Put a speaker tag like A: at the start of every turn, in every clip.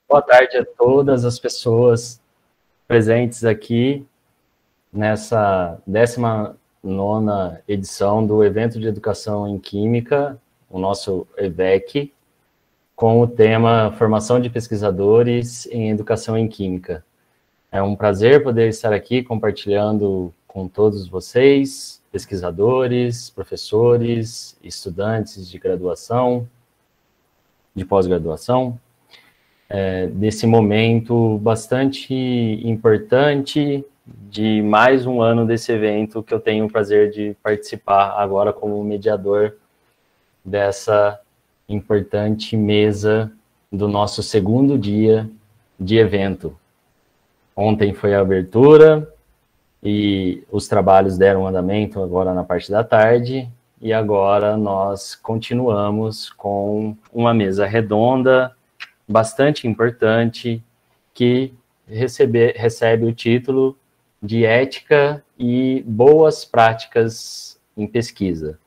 A: Boa tarde a todas as pessoas presentes aqui nessa 19ª edição do Evento de Educação em Química, o nosso EVEC, com o tema Formação de Pesquisadores em Educação em Química. É um prazer poder estar aqui compartilhando com todos vocês, pesquisadores, professores, estudantes de graduação, de pós-graduação, desse momento bastante importante de mais um ano desse evento que eu tenho o prazer de participar agora como mediador dessa importante mesa do nosso segundo dia de evento. Ontem foi a abertura e os trabalhos deram andamento agora na parte da tarde e agora nós continuamos com uma mesa redonda bastante importante, que recebe o título de Ética e Boas Práticas em Pesquisa.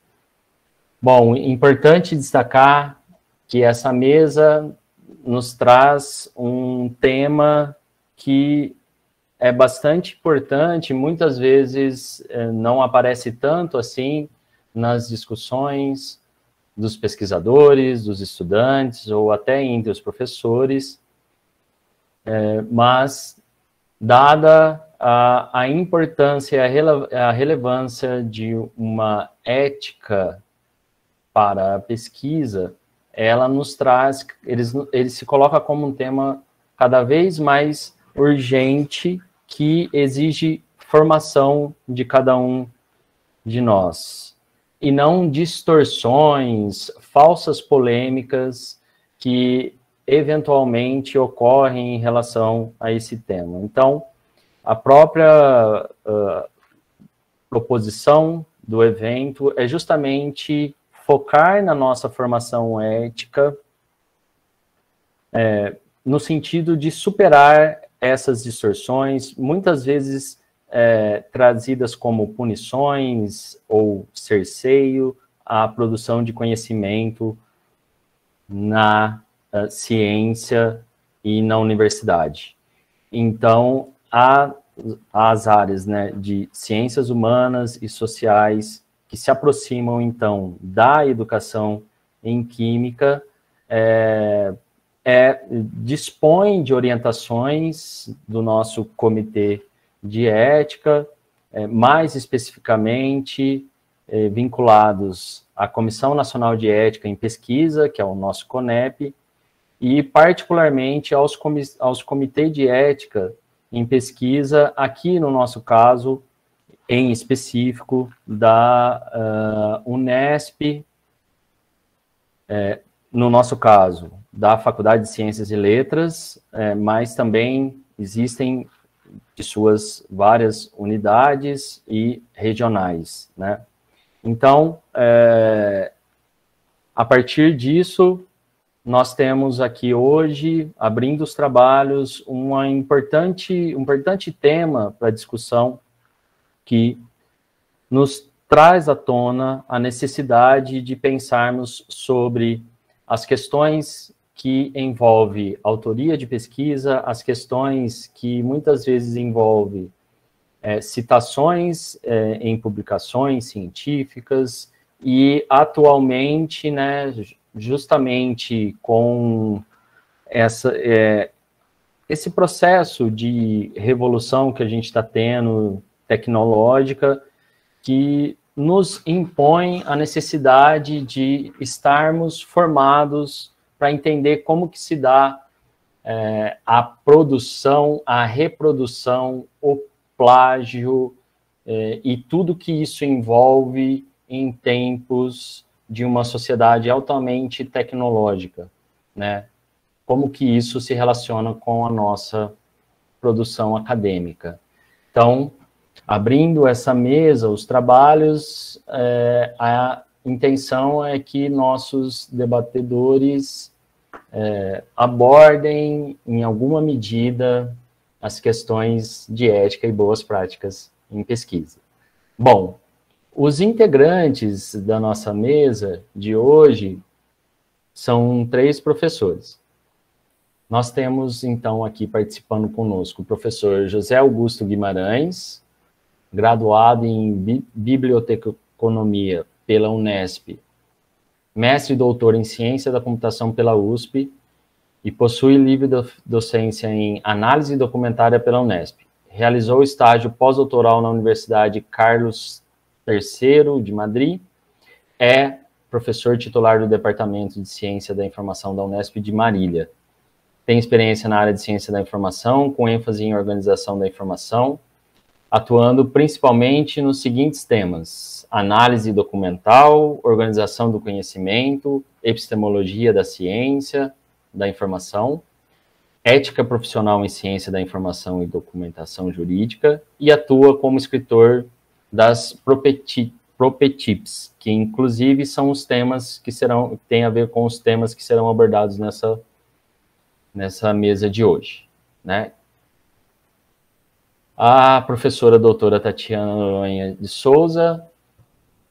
A: Bom, importante destacar que essa mesa nos traz um tema que é bastante importante, muitas vezes não aparece tanto assim nas discussões dos pesquisadores, dos estudantes, ou até entre os professores, mas, dada a importância e a relevância de uma ética para a pesquisa, ela nos traz, ele se coloca como um tema cada vez mais urgente, que exige formação de cada um de nós, e não distorções, falsas polêmicas que eventualmente ocorrem em relação a esse tema. Então, a própria proposição do evento é justamente focar na nossa formação ética, no sentido de superar essas distorções, muitas vezes trazidas como punições ou cerceio à produção de conhecimento na ciência e na universidade. Então, as áreas, né, de ciências humanas e sociais que se aproximam, então, da educação em química, dispõe de orientações do nosso comitê de ética, mais especificamente vinculados à Comissão Nacional de Ética em Pesquisa, que é o nosso CONEP, e particularmente aos comitês de ética em pesquisa, aqui no nosso caso, em específico, da Unesp, no nosso caso, da Faculdade de Ciências e Letras, mas também existem de suas várias unidades e regionais, né? Então, a partir disso, nós temos aqui hoje, abrindo os trabalhos, um importante tema para discussão que nos traz à tona a necessidade de pensarmos sobre as questões que envolve autoria de pesquisa, as questões que muitas vezes envolve citações em publicações científicas, e atualmente, né, justamente com esse processo de revolução que a gente está tendo, tecnológica, que nos impõe a necessidade de estarmos formados para entender como que se dá a produção, a reprodução, o plágio e tudo que isso envolve em tempos de uma sociedade altamente tecnológica, né? Como que isso se relaciona com a nossa produção acadêmica. Então, abrindo essa mesa, os trabalhos, a intenção é que nossos debatedores abordem, em alguma medida, as questões de ética e boas práticas em pesquisa. Bom, os integrantes da nossa mesa de hoje são 3 professores. Nós temos, então, aqui participando conosco o professor José Augusto Guimarães, graduado em Biblioteconomia pela Unesp, mestre e doutor em Ciência da Computação pela USP e possui livre docência em Análise Documentária pela Unesp. Realizou estágio pós-doutoral na Universidade Carlos III de Madrid, é professor titular do Departamento de Ciência da Informação da Unesp de Marília. Tem experiência na área de Ciência da Informação, com ênfase em Organização da Informação, atuando principalmente nos seguintes temas: análise documental, organização do conhecimento, epistemologia da ciência, da informação, ética profissional em ciência da informação e documentação jurídica, e atua como escritor das Propetips, que inclusive são os temas que têm a ver com os temas que serão abordados nessa mesa de hoje, né? A professora doutora Tatiana Noronha de Souza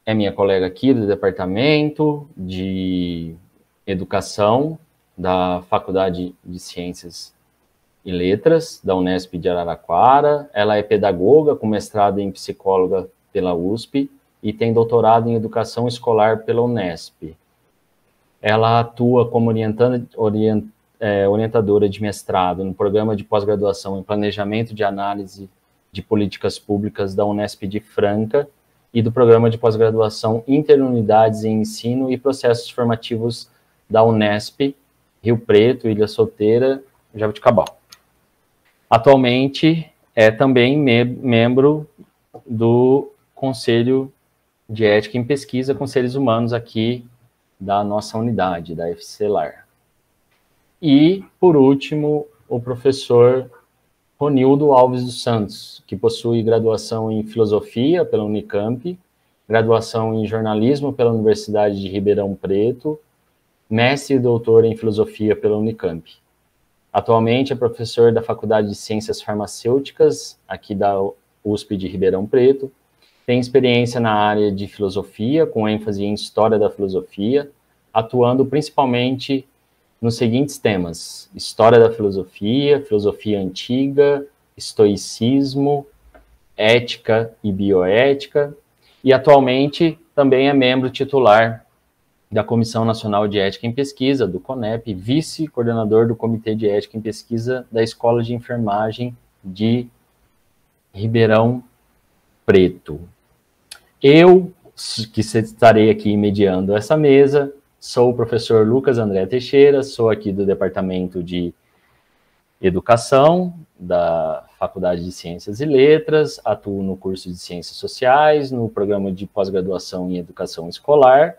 A: é minha colega aqui do Departamento de Educação da Faculdade de Ciências e Letras da Unesp de Araraquara. Ela é pedagoga com mestrado em psicóloga pela USP e tem doutorado em Educação Escolar pela Unesp. Ela atua como orientadora de mestrado no programa de pós-graduação em Planejamento de Análise de Políticas Públicas da Unesp de Franca e do programa de pós-graduação Interunidades em Ensino e Processos Formativos da Unesp, Rio Preto, Ilha Solteira, Jaboticabal. Atualmente é também membro do Conselho de Ética em Pesquisa com Seres Humanos aqui da nossa unidade, da FCLAR. E, por último, o professor Ronildo Alves dos Santos, que possui graduação em Filosofia pela Unicamp, graduação em Jornalismo pela Universidade de Ribeirão Preto, mestre e doutor em Filosofia pela Unicamp. Atualmente é professor da Faculdade de Ciências Farmacêuticas, aqui da USP de Ribeirão Preto, tem experiência na área de Filosofia, com ênfase em História da Filosofia, atuando principalmente nos seguintes temas: História da Filosofia, Filosofia Antiga, Estoicismo, Ética e Bioética, e atualmente também é membro titular da Comissão Nacional de Ética em Pesquisa, do CONEP, vice-coordenador do Comitê de Ética em Pesquisa da Escola de Enfermagem de Ribeirão Preto. Eu, que estarei aqui mediando essa mesa, sou o professor Lucas André Teixeira, sou aqui do Departamento de Educação da Faculdade de Ciências e Letras, atuo no curso de Ciências Sociais, no programa de pós-graduação em Educação Escolar,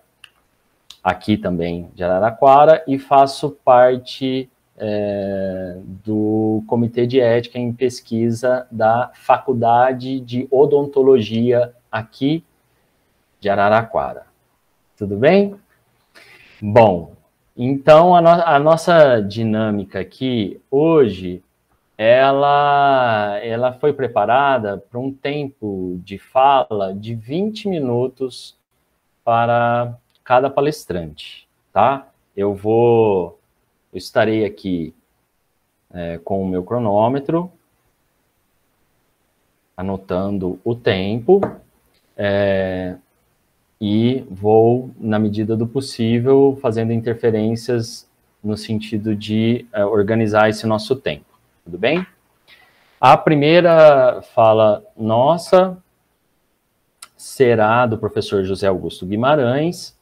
A: aqui também de Araraquara, e faço parte do Comitê de Ética em Pesquisa da Faculdade de Odontologia aqui de Araraquara. Tudo bem? Bom, então a nossa dinâmica aqui hoje, ela foi preparada para um tempo de fala de 20 minutos para cada palestrante, tá? Eu estarei aqui com o meu cronômetro, anotando o tempo, e vou, na medida do possível, fazendo interferências no sentido de organizar esse nosso tempo. Tudo bem? A primeira fala nossa será do professor José Augusto Guimarães,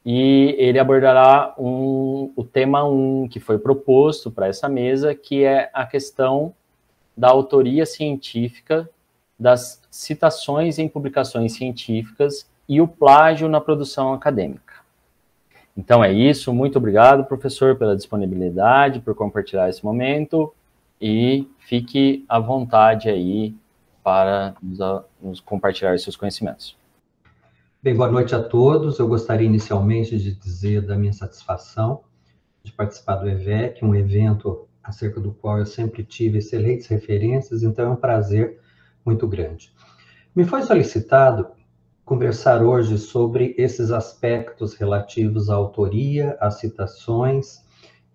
A: e ele abordará o tema 1 que foi proposto para essa mesa, que é a questão da autoria científica, das citações em publicações científicas e o plágio na produção acadêmica. Então é isso, muito obrigado, professor, pela disponibilidade, por compartilhar esse momento, e fique à vontade aí para nos compartilhar seus conhecimentos.
B: Bem, boa noite a todos. Eu gostaria inicialmente de dizer da minha satisfação de participar do EVEC, um evento acerca do qual eu sempre tive excelentes referências, então é um prazer muito grande. Me foi solicitado conversar hoje sobre esses aspectos relativos à autoria, às citações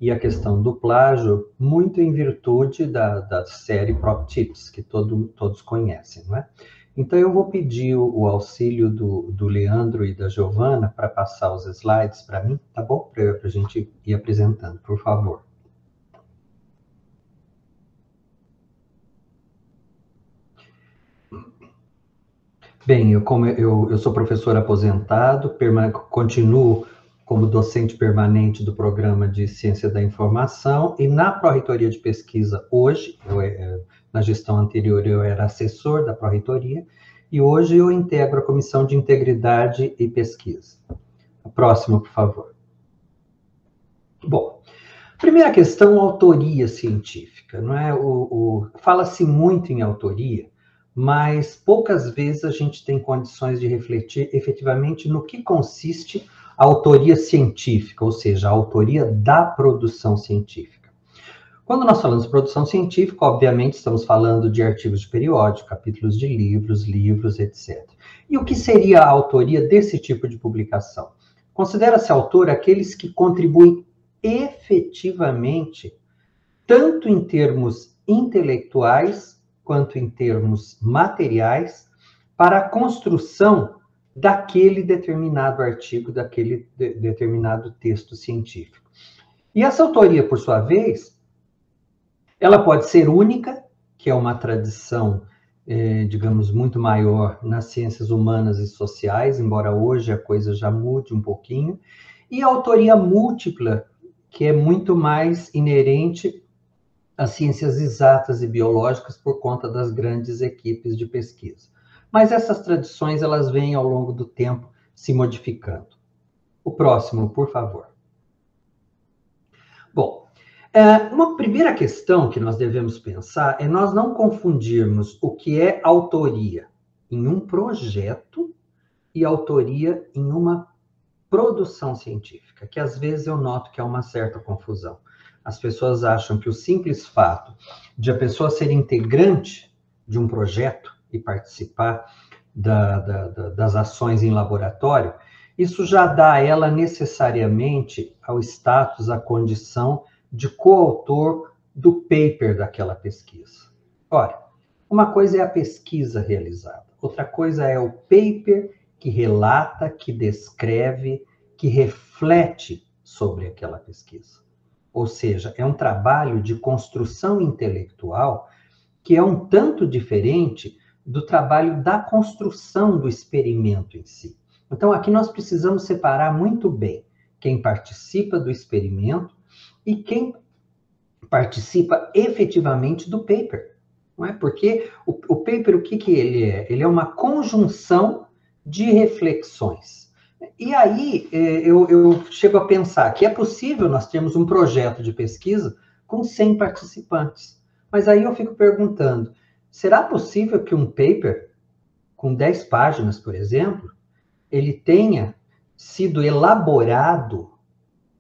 B: e a questão do plágio, muito em virtude da série PropTips, que todos conhecem, não é? Então, eu vou pedir o auxílio do Leandro e da Giovana para passar os slides para mim, tá bom? Para a gente ir apresentando, por favor. Bem, eu sou professor aposentado, continuo como docente permanente do programa de Ciência da Informação e na Pró-Reitoria de Pesquisa hoje, na gestão anterior eu era assessor da Pró-Reitoria e hoje eu integro a Comissão de Integridade e Pesquisa. Próximo, por favor. Bom, primeira questão, autoria científica, não é? Fala-se muito em autoria, mas poucas vezes a gente tem condições de refletir efetivamente no que consiste a autoria científica, ou seja, a autoria da produção científica. Quando nós falamos de produção científica, obviamente estamos falando de artigos de periódico, capítulos de livros, etc. E o que seria a autoria desse tipo de publicação? Considera-se autor aqueles que contribuem efetivamente, tanto em termos intelectuais quanto em termos materiais, para a construção daquele determinado artigo, daquele determinado texto científico. E essa autoria, por sua vez, ela pode ser única, que é uma tradição, digamos, muito maior nas ciências humanas e sociais, embora hoje a coisa já mude um pouquinho, e a autoria múltipla, que é muito mais inerente às ciências exatas e biológicas por conta das grandes equipes de pesquisa. Mas essas tradições, elas vêm ao longo do tempo se modificando. O próximo, por favor. Bom, uma primeira questão que nós devemos pensar é nós não confundirmos o que é autoria em um projeto e autoria em uma produção científica, que às vezes eu noto que há uma certa confusão. As pessoas acham que o simples fato de a pessoa ser integrante de um projeto e participar das ações em laboratório, isso já dá a ela necessariamente ao status, a condição de coautor do paper daquela pesquisa. Ora, uma coisa é a pesquisa realizada, outra coisa é o paper que relata, que descreve, que reflete sobre aquela pesquisa. Ou seja, é um trabalho de construção intelectual que é um tanto diferente do trabalho da construção do experimento em si. Então, aqui nós precisamos separar muito bem quem participa do experimento e quem participa efetivamente do paper. Não é? Porque o paper, o que ele é? Ele é uma conjunção de reflexões. E aí eu chego a pensar que é possível nós termos um projeto de pesquisa com 100 participantes. Mas aí eu fico perguntando, será possível que um paper com 10 páginas, por exemplo, ele tenha sido elaborado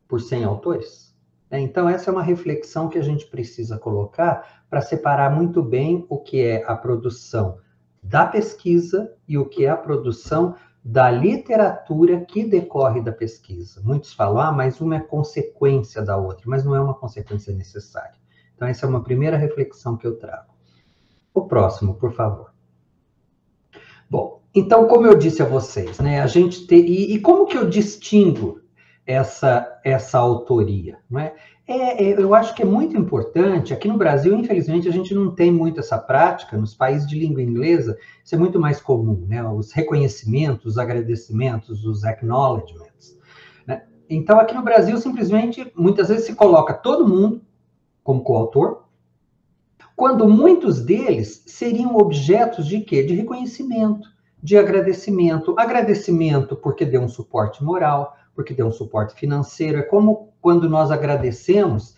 B: por 100 autores? Então, essa é uma reflexão que a gente precisa colocar para separar muito bem o que é a produção da pesquisa e o que é a produção da literatura que decorre da pesquisa. Muitos falam, mas uma é consequência da outra, mas não é uma consequência necessária. Então, essa é uma primeira reflexão que eu trago. O próximo, por favor. Bom, então, como eu disse a vocês, né, a gente tem... E como que eu distingo essa autoria? Não é? Eu acho que é muito importante. Aqui no Brasil, infelizmente, a gente não tem muito essa prática. Nos países de língua inglesa, isso é muito mais comum, né? Os reconhecimentos, os agradecimentos, os acknowledgements. Né? Então, aqui no Brasil, simplesmente, muitas vezes se coloca todo mundo como coautor, quando muitos deles seriam objetos de quê? De reconhecimento, de agradecimento. Agradecimento porque deu um suporte moral, porque deu um suporte financeiro. É como quando nós agradecemos,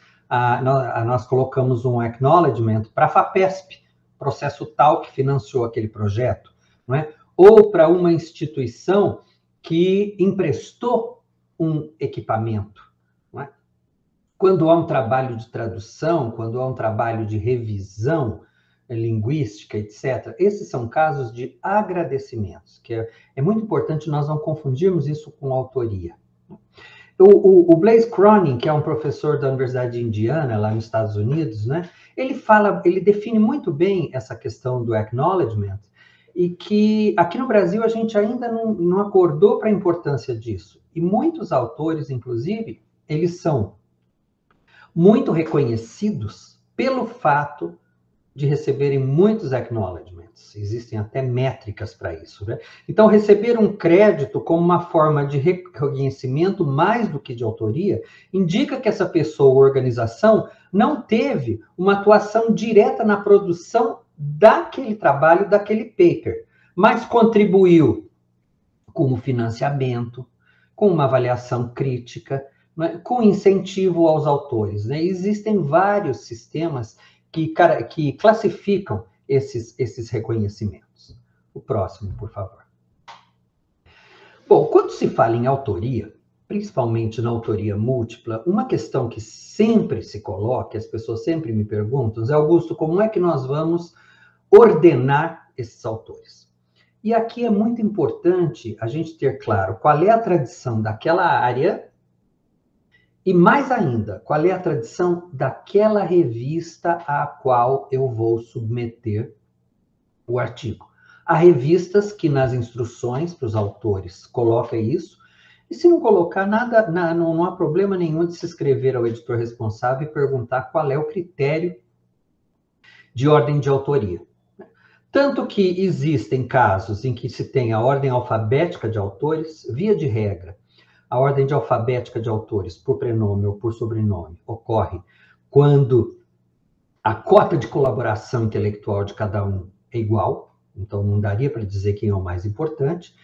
B: nós colocamos um acknowledgement para a FAPESP, processo tal que financiou aquele projeto, não é? Ou para uma instituição que emprestou um equipamento. Não é? Quando há um trabalho de tradução, quando há um trabalho de revisão linguística, etc., esses são casos de agradecimentos, que é muito importante nós não confundirmos isso com autoria. O Blaise Cronin, que é um professor da Universidade de Indiana, lá nos Estados Unidos, né? Ele define muito bem essa questão do acknowledgement, e que aqui no Brasil a gente ainda não acordou para a importância disso. E muitos autores, inclusive, eles são muito reconhecidos pelo fato de receberem muitos acknowledgements. Existem até métricas para isso, né? Então, receber um crédito como uma forma de reconhecimento mais do que de autoria indica que essa pessoa ou organização não teve uma atuação direta na produção daquele trabalho, daquele paper, mas contribuiu com o financiamento, com uma avaliação crítica, né, com incentivo aos autores, né? Existem vários sistemas que classificam esses reconhecimentos. O próximo, por favor. Bom, quando se fala em autoria, principalmente na autoria múltipla, uma questão que sempre se coloca, as pessoas sempre me perguntam, Zé Augusto, como é que nós vamos ordenar esses autores? E aqui é muito importante a gente ter claro qual é a tradição daquela área e, mais ainda, qual é a tradição daquela revista à qual eu vou submeter o artigo. Há revistas que nas instruções para os autores colocam isso, e se não colocar nada, não há problema nenhum de se escrever ao editor responsável e perguntar qual é o critério de ordem de autoria. Tanto que existem casos em que se tem a ordem alfabética de autores, via de regra, a ordem de alfabética de autores por prenome ou por sobrenome ocorre quando a cota de colaboração intelectual de cada um é igual, então não daria para dizer quem é o mais importante.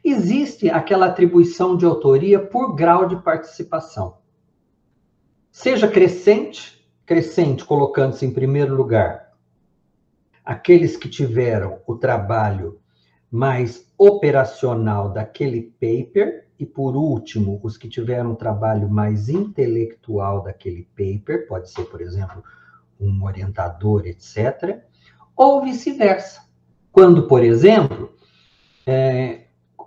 B: Existe aquela atribuição de autoria por grau de participação. Seja crescente colocando-se em primeiro lugar aqueles que tiveram o trabalho mais operacional daquele paper, e, por último, os que tiveram um trabalho mais intelectual daquele paper, pode ser, por exemplo, um orientador, etc., ou vice-versa. Quando, por exemplo,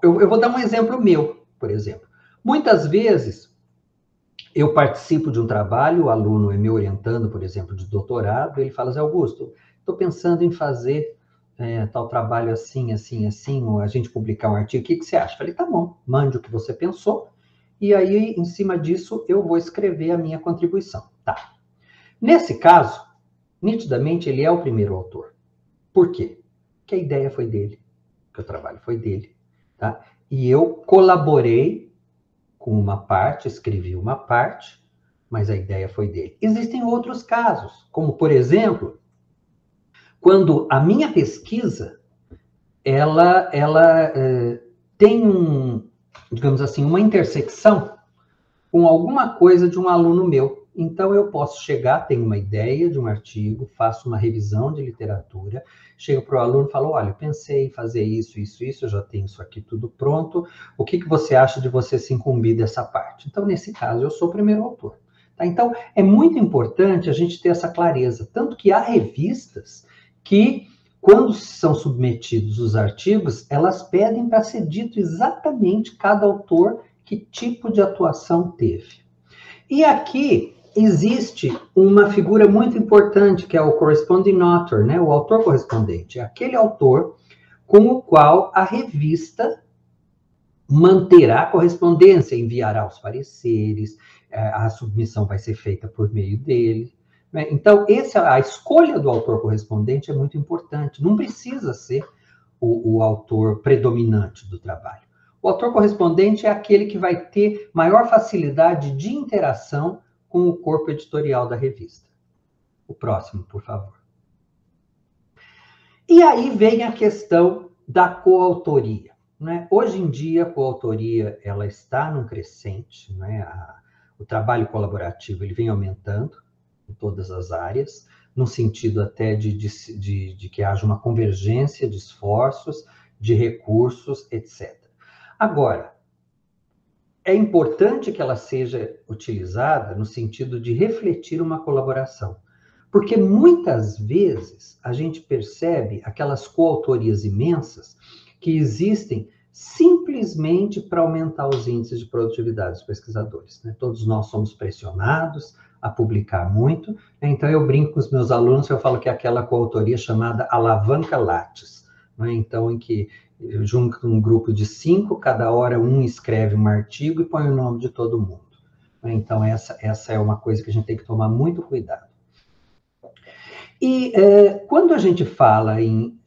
B: eu vou dar um exemplo meu, por exemplo. Muitas vezes, eu participo de um trabalho, o aluno é me orientando, por exemplo, de doutorado, ele fala, Zé Augusto, estou pensando em fazer tal trabalho assim, assim, assim, ou a gente publicar um artigo, o que você acha? Falei, tá bom, mande o que você pensou, e aí, em cima disso, eu vou escrever a minha contribuição. Tá. Nesse caso, nitidamente, ele é o primeiro autor. Por quê? Porque a ideia foi dele, que o trabalho foi dele, tá? E eu colaborei com uma parte, escrevi uma parte, mas a ideia foi dele. Existem outros casos, como, por exemplo, quando a minha pesquisa, ela tem digamos assim, uma intersecção com alguma coisa de um aluno meu. Então, eu posso chegar, tenho uma ideia de um artigo, faço uma revisão de literatura, chego para o aluno e falo, olha, eu pensei em fazer isso, isso, isso, eu já tenho isso aqui tudo pronto, o que você acha de você se incumbir dessa parte? Então, nesse caso, eu sou o primeiro autor. Tá? Então, é muito importante a gente ter essa clareza, tanto que há revistas que, quando são submetidos os artigos, elas pedem para ser dito exatamente cada autor que tipo de atuação teve. E aqui existe uma figura muito importante, que é o corresponding author, né? O autor correspondente. É aquele autor com o qual a revista manterá a correspondência, enviará os pareceres, a submissão vai ser feita por meio dele. Né? Então, a escolha do autor correspondente é muito importante. Não precisa ser o autor predominante do trabalho. O autor correspondente é aquele que vai ter maior facilidade de interação com o corpo editorial da revista. O próximo, por favor. E aí vem a questão da coautoria. Né? Hoje em dia, a coautoria ela está num crescente, né? O trabalho colaborativo ele vem aumentando em todas as áreas, no sentido até de que haja uma convergência de esforços, de recursos, etc. Agora, é importante que ela seja utilizada no sentido de refletir uma colaboração, porque muitas vezes a gente percebe aquelas coautorias imensas que existem simplesmente para aumentar os índices de produtividade dos pesquisadores, né? Todos nós somos pressionados a publicar muito, né? Então eu brinco com os meus alunos, eu falo que é aquela coautoria chamada alavanca Lattes, né? Então, em que eu junto um grupo de 5, cada hora um escreve um artigo e põe o nome de todo mundo. Então, essa é uma coisa que a gente tem que tomar muito cuidado. E quando a gente fala em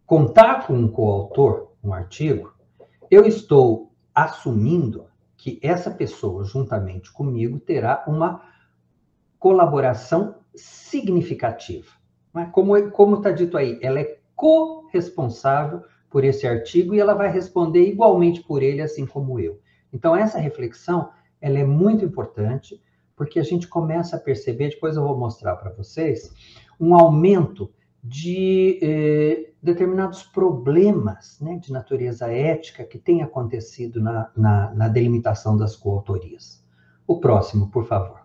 B: contar com um coautor, um artigo, eu estou assumindo que essa pessoa, juntamente comigo, terá uma colaboração significativa. Como está dito aí, ela é corresponsável por esse artigo e ela vai responder igualmente por ele, assim como eu. Então, essa reflexão, ela é muito importante, porque a gente começa a perceber, depois eu vou mostrar para vocês, um aumento de determinados problemas, né, de natureza ética que tem acontecido na delimitação das coautorias. O próximo, por favor.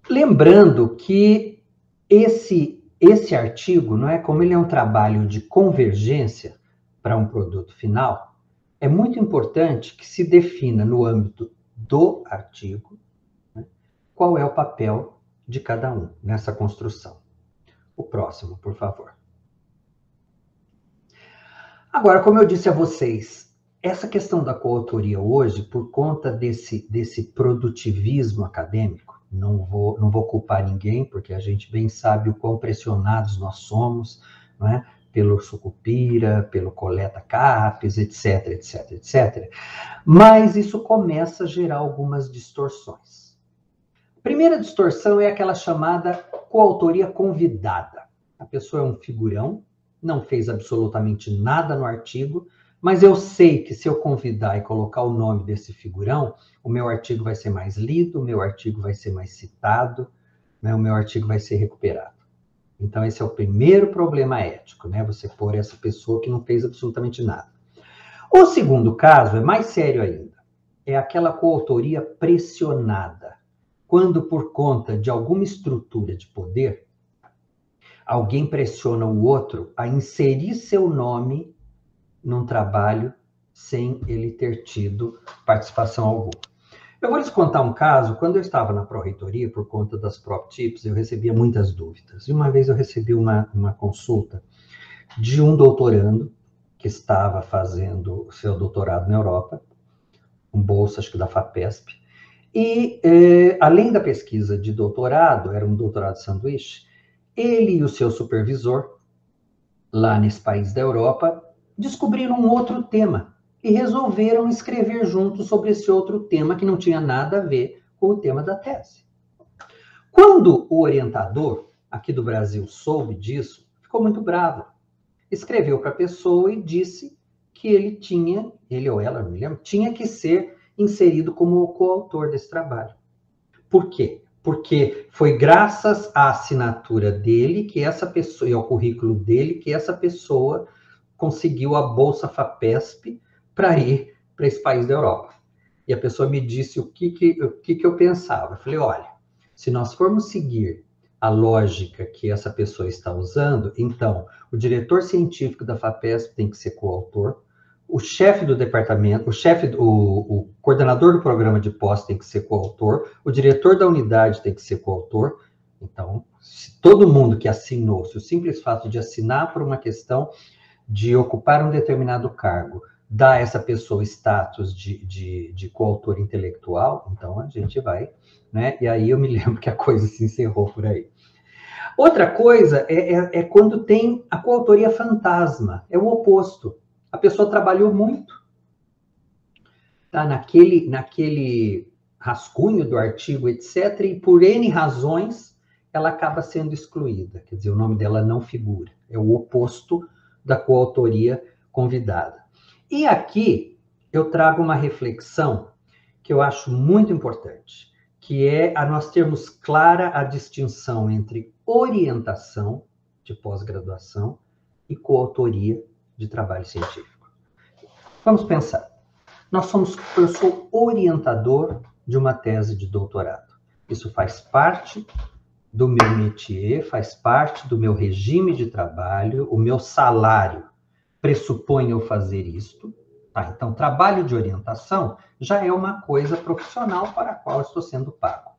B: Lembrando que esse artigo, não é, como ele é um trabalho de convergência para um produto final, é muito importante que se defina no âmbito do artigo, né, qual é o papel de cada um nessa construção. O próximo, por favor. Agora, como eu disse a vocês, essa questão da coautoria hoje, por conta desse produtivismo acadêmico, não vou culpar ninguém, porque a gente bem sabe o quão pressionados nós somos, não é? Pelo Sucupira, pelo Coleta Capes, etc, etc, etc. Mas isso começa a gerar algumas distorções. A primeira distorção é aquela chamada coautoria convidada. A pessoa é um figurão, não fez absolutamente nada no artigo, mas eu sei que se eu convidar e colocar o nome desse figurão, o meu artigo vai ser mais lido, o meu artigo vai ser mais citado, né? O meu artigo vai ser recuperado. Então, esse é o primeiro problema ético, né? Você pôr essa pessoa que não fez absolutamente nada. O segundo caso é mais sério ainda. É aquela coautoria pressionada. Quando, por conta de alguma estrutura de poder, alguém pressiona o outro a inserir seu nome num trabalho sem ele ter tido participação alguma. Eu vou lhes contar um caso. Quando eu estava na pró-reitoria, por conta das PropTips, eu recebia muitas dúvidas. E uma vez eu recebi uma consulta de um doutorando que estava fazendo o seu doutorado na Europa, um bolsa, acho que da FAPESP, e além da pesquisa de doutorado, era um doutorado sanduíche, ele e o seu supervisor, lá nesse país da Europa, descobriram um outro tema e resolveram escrever juntos sobre esse outro tema que não tinha nada a ver com o tema da tese. Quando o orientador aqui do Brasil soube disso, ficou muito bravo. Escreveu para a pessoa e disse que ele ou ela, não me lembro, tinha que ser inserido como coautor desse trabalho. Por quê? Porque foi graças à assinatura dele que essa pessoa, e ao currículo dele, que essa pessoa conseguiu a Bolsa FAPESP para ir para esse país da Europa. E a pessoa me disse o que eu pensava. Eu falei, olha, se nós formos seguir a lógica que essa pessoa está usando, então, o diretor científico da FAPESP tem que ser coautor, o chefe do departamento, o coordenador do programa de pós tem que ser coautor, o diretor da unidade tem que ser coautor. Então, se todo mundo que assinou, se o simples fato de assinar por uma questão de ocupar um determinado cargo dá a essa pessoa status de coautor intelectual, então a gente vai, né? E aí eu me lembro que a coisa se encerrou por aí. Outra coisa é quando tem a coautoria fantasma, é o oposto. A pessoa trabalhou muito, tá? Naquele rascunho do artigo, etc., e por N razões ela acaba sendo excluída. Quer dizer, o nome dela não figura. É o oposto da coautoria convidada. E aqui eu trago uma reflexão que eu acho muito importante, que é a nós termos clara a distinção entre orientação de pós-graduação e coautoria de trabalho científico. Vamos pensar. Eu sou orientador de uma tese de doutorado. Isso faz parte do meu métier, faz parte do meu regime de trabalho, o meu salário pressupõe eu fazer isto. Tá, então, trabalho de orientação já é uma coisa profissional para a qual estou sendo pago.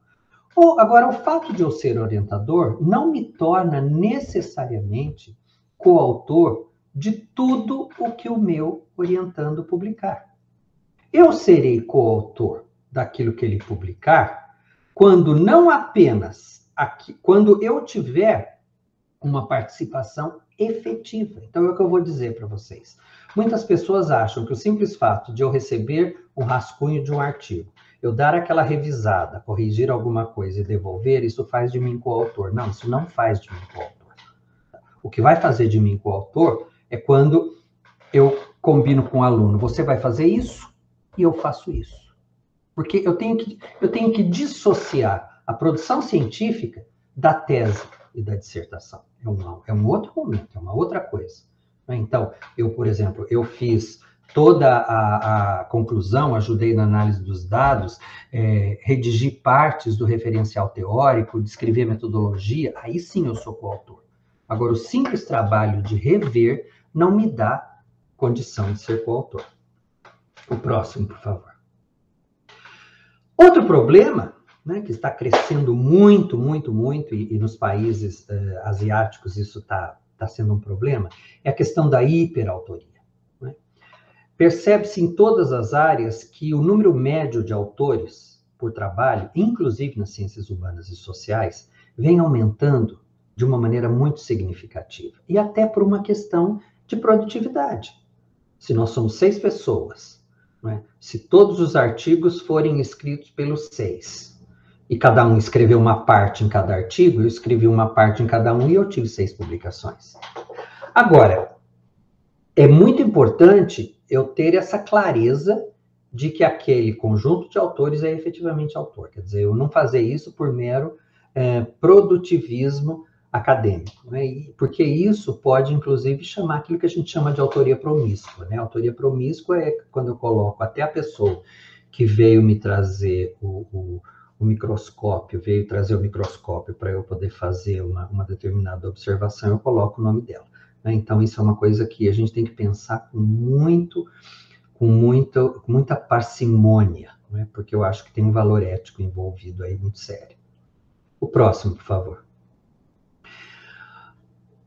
B: Agora, o fato de eu ser orientador não me torna necessariamente coautor de tudo o que o meu orientando publicar. Eu serei coautor daquilo que ele publicar quando não apenas quando eu tiver uma participação efetiva. Então, é o que eu vou dizer para vocês. Muitas pessoas acham que o simples fato de eu receber um rascunho de um artigo, eu dar aquela revisada, corrigir alguma coisa e devolver, isso faz de mim coautor. Não, isso não faz de mim coautor. O que vai fazer de mim coautor é quando eu combino com o aluno, você vai fazer isso e eu faço isso. Porque eu tenho que dissociar a produção científica da tese e da dissertação. É um outro momento, é uma outra coisa. Então, por exemplo, eu fiz toda a conclusão, ajudei na análise dos dados, redigi partes do referencial teórico, descrevi a metodologia, aí sim eu sou coautor. Agora, o simples trabalho de rever não me dá condição de ser coautor. O próximo, por favor. Outro problema, né, que está crescendo muito, muito, muito, e nos países asiáticos isso está sendo um problema, é a questão da hiperautoria. Né? Percebe-se em todas as áreas que o número médio de autores por trabalho, inclusive nas ciências humanas e sociais, vem aumentando de uma maneira muito significativa. E até por uma questão de produtividade. Se nós somos 6 pessoas, né, se todos os artigos forem escritos pelos 6, e cada um escreveu uma parte em cada artigo, eu escrevi uma parte em cada um e eu tive 6 publicações. Agora, é muito importante eu ter essa clareza de que aquele conjunto de autores é efetivamente autor. Quer dizer, eu não fazer isso por mero produtivismo acadêmico, né? Porque isso pode, inclusive, chamar aquilo que a gente chama de autoria promíscua, né? Autoria promíscua é quando eu coloco até a pessoa que veio me trazer o microscópio, veio trazer o microscópio para eu poder fazer uma determinada observação, eu coloco o nome dela. Né? Então, isso é uma coisa que a gente tem que pensar com muita parcimônia, né? Porque eu acho que tem um valor ético envolvido aí muito sério. O próximo, por favor.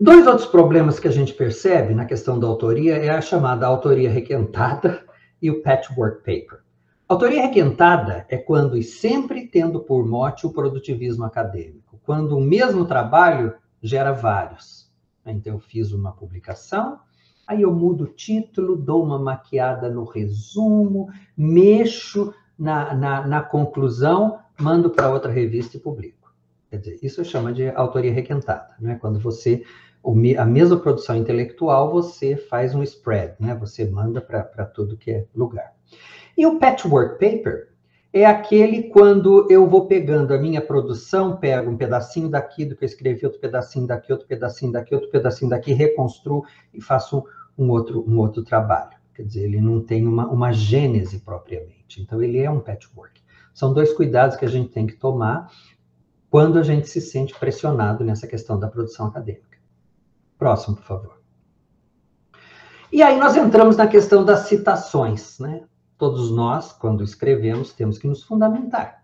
B: 2 outros problemas que a gente percebe na questão da autoria é a chamada autoria requentada e o patchwork paper. Autoria requentada é quando, e sempre tendo por mote o produtivismo acadêmico, quando o mesmo trabalho gera vários. Então, eu fiz uma publicação, aí eu mudo o título, dou uma maquiada no resumo, mexo na conclusão, mando para outra revista e publico. Quer dizer, isso chama de autoria requentada, né? Quando você, a mesma produção intelectual, você faz um spread, né? Você manda para tudo que é lugar. E o patchwork paper é aquele quando eu vou pegando a minha produção, pego um pedacinho daqui do que eu escrevi, outro pedacinho daqui, outro pedacinho daqui, outro pedacinho daqui, reconstruo e faço um outro trabalho. Quer dizer, ele não tem uma gênese propriamente. Então, ele é um patchwork. São 2 cuidados que a gente tem que tomar quando a gente se sente pressionado nessa questão da produção acadêmica. Próximo, por favor. E aí nós entramos na questão das citações, né? Todos nós, quando escrevemos, temos que nos fundamentar.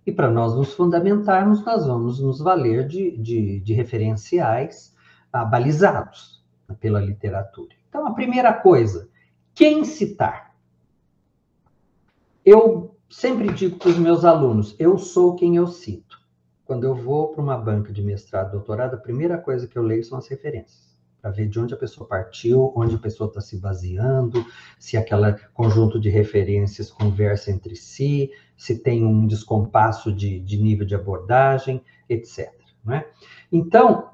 B: E para nós nos fundamentarmos, nós vamos nos valer de referenciais balizados pela literatura. Então, a primeira coisa, quem citar? Eu sempre digo para os meus alunos, eu sou quem eu cito. Quando eu vou para uma banca de mestrado, doutorado, a primeira coisa que eu leio são as referências, para ver de onde a pessoa partiu, onde a pessoa está se baseando, se aquele conjunto de referências conversa entre si, se tem um descompasso de nível de abordagem, etc. Não é? Então,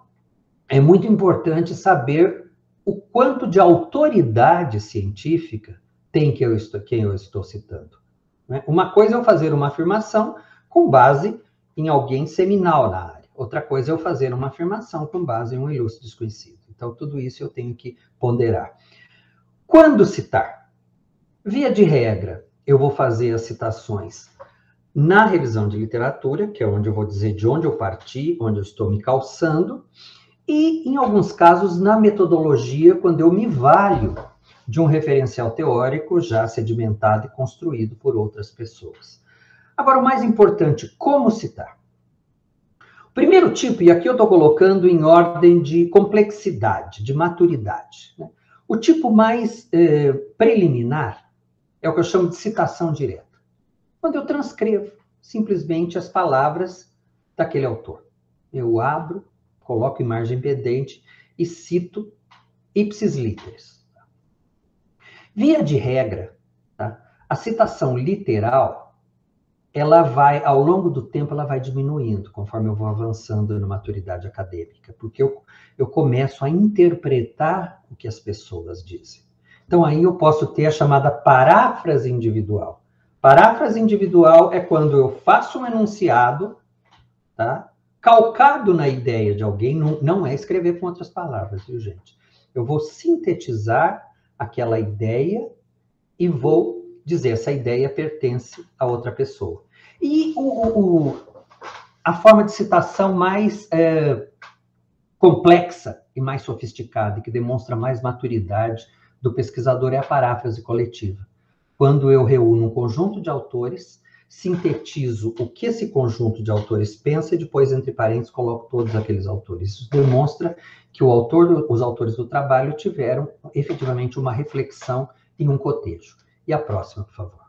B: é muito importante saber o quanto de autoridade científica tem quem eu estou citando. Não é? Uma coisa é eu fazer uma afirmação com base em alguém seminal na área. Outra coisa é eu fazer uma afirmação com base em um ilustre desconhecido. Então, tudo isso eu tenho que ponderar. Quando citar? Via de regra, eu vou fazer as citações na revisão de literatura, que é onde eu vou dizer de onde eu parti, onde eu estou me calçando, e, em alguns casos, na metodologia, quando eu me valho de um referencial teórico já sedimentado e construído por outras pessoas. Agora, o mais importante, como citar? O primeiro tipo, e aqui eu estou colocando em ordem de complexidade, de maturidade, né? O tipo mais preliminar é o que eu chamo de citação direta. Quando eu transcrevo simplesmente as palavras daquele autor. Eu abro, coloco em margem pendente e cito ipsis literis. Via de regra, tá? A citação literal, ela vai, ao longo do tempo, ela vai diminuindo, conforme eu vou avançando na maturidade acadêmica, porque eu começo a interpretar o que as pessoas dizem. Então, aí eu posso ter a chamada paráfrase individual. Paráfrase individual é quando eu faço um enunciado, tá? Calcado na ideia de alguém, não é escrever com outras palavras, viu, gente? Eu vou sintetizar aquela ideia e vou dizer, essa ideia pertence a outra pessoa. E a forma de citação mais complexa e mais sofisticada, e que demonstra mais maturidade do pesquisador, é a paráfrase coletiva. Quando eu reúno um conjunto de autores, sintetizo o que esse conjunto de autores pensa e depois, entre parênteses, coloco todos aqueles autores. Isso demonstra que os autores do trabalho tiveram efetivamente uma reflexão em um cotejo. E a próxima, por favor.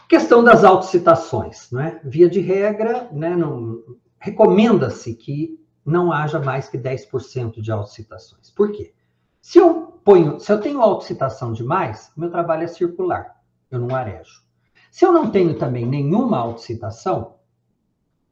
B: Questão das autocitações, né? Via de regra, né, recomenda-se que não haja mais que 10% de autocitações. Por quê? Se eu tenho autocitação demais, meu trabalho é circular, eu não arejo. Se eu não tenho também nenhuma autocitação,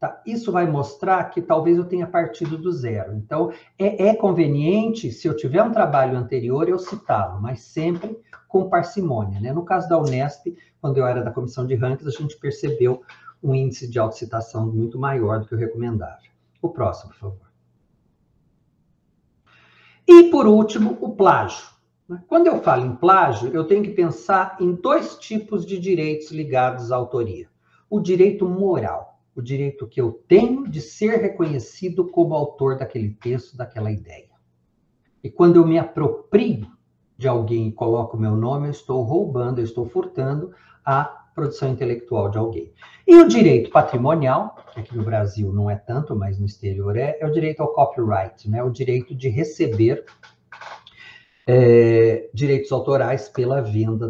B: tá, isso vai mostrar que talvez eu tenha partido do zero. Então, é conveniente, se eu tiver um trabalho anterior, eu citá-lo, mas sempre com parcimônia, né? No caso da Unesp, quando eu era da comissão de rankings, a gente percebeu um índice de autocitação muito maior do que o recomendável. O próximo, por favor. E, por último, o plágio. Quando eu falo em plágio, eu tenho que pensar em dois tipos de direitos ligados à autoria. O direito moral, o direito que eu tenho de ser reconhecido como autor daquele texto, daquela ideia. E quando eu me aproprio de alguém e coloco o meu nome, eu estou roubando, eu estou furtando a produção intelectual de alguém. E o direito patrimonial, que aqui no Brasil não é tanto, mas no exterior é o direito ao copyright, né? O direito de receber direitos autorais pela venda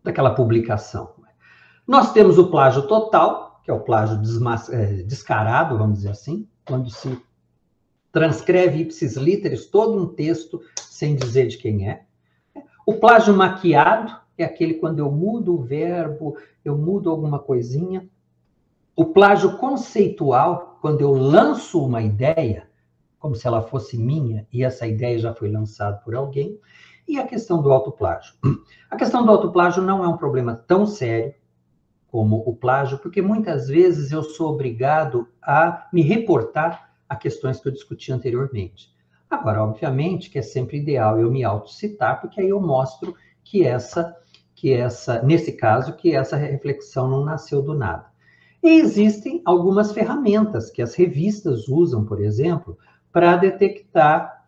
B: daquela publicação. Nós temos o plágio total, que é o plágio descarado, vamos dizer assim, quando se transcreve ipsis literis todo um texto sem dizer de quem é. O plágio maquiado é aquele quando eu mudo o verbo, eu mudo alguma coisinha. O plágio conceitual, quando eu lanço uma ideia, como se ela fosse minha, e essa ideia já foi lançada por alguém. E a questão do autoplágio. A questão do autoplágio não é um problema tão sério como o plágio, porque muitas vezes eu sou obrigado a me reportar a questões que eu discuti anteriormente. Agora, obviamente, que é sempre ideal eu me autocitar, porque aí eu mostro que nesse caso, que essa reflexão não nasceu do nada. E existem algumas ferramentas que as revistas usam, por exemplo, para detectar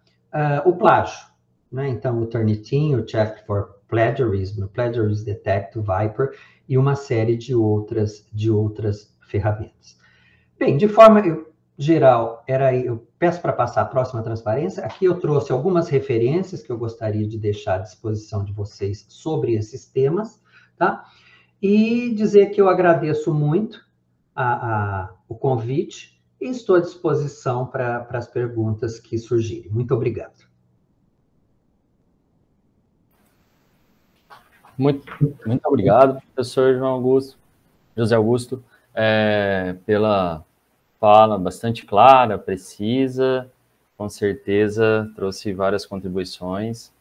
B: o plágio, né? Então, o Turnitin, o Check for Plagiarism, o Plagiarism Detect, o Viper, e uma série de outras ferramentas. Bem, de forma geral, eu peço para passar a próxima transparência. Aqui eu trouxe algumas referências que eu gostaria de deixar à disposição de vocês sobre esses temas, tá? E dizer que eu agradeço muito o convite e estou à disposição para as perguntas que surgirem. Muito obrigado.
A: Muito obrigado, professor José Augusto, pela fala bastante clara, precisa, com certeza trouxe várias contribuições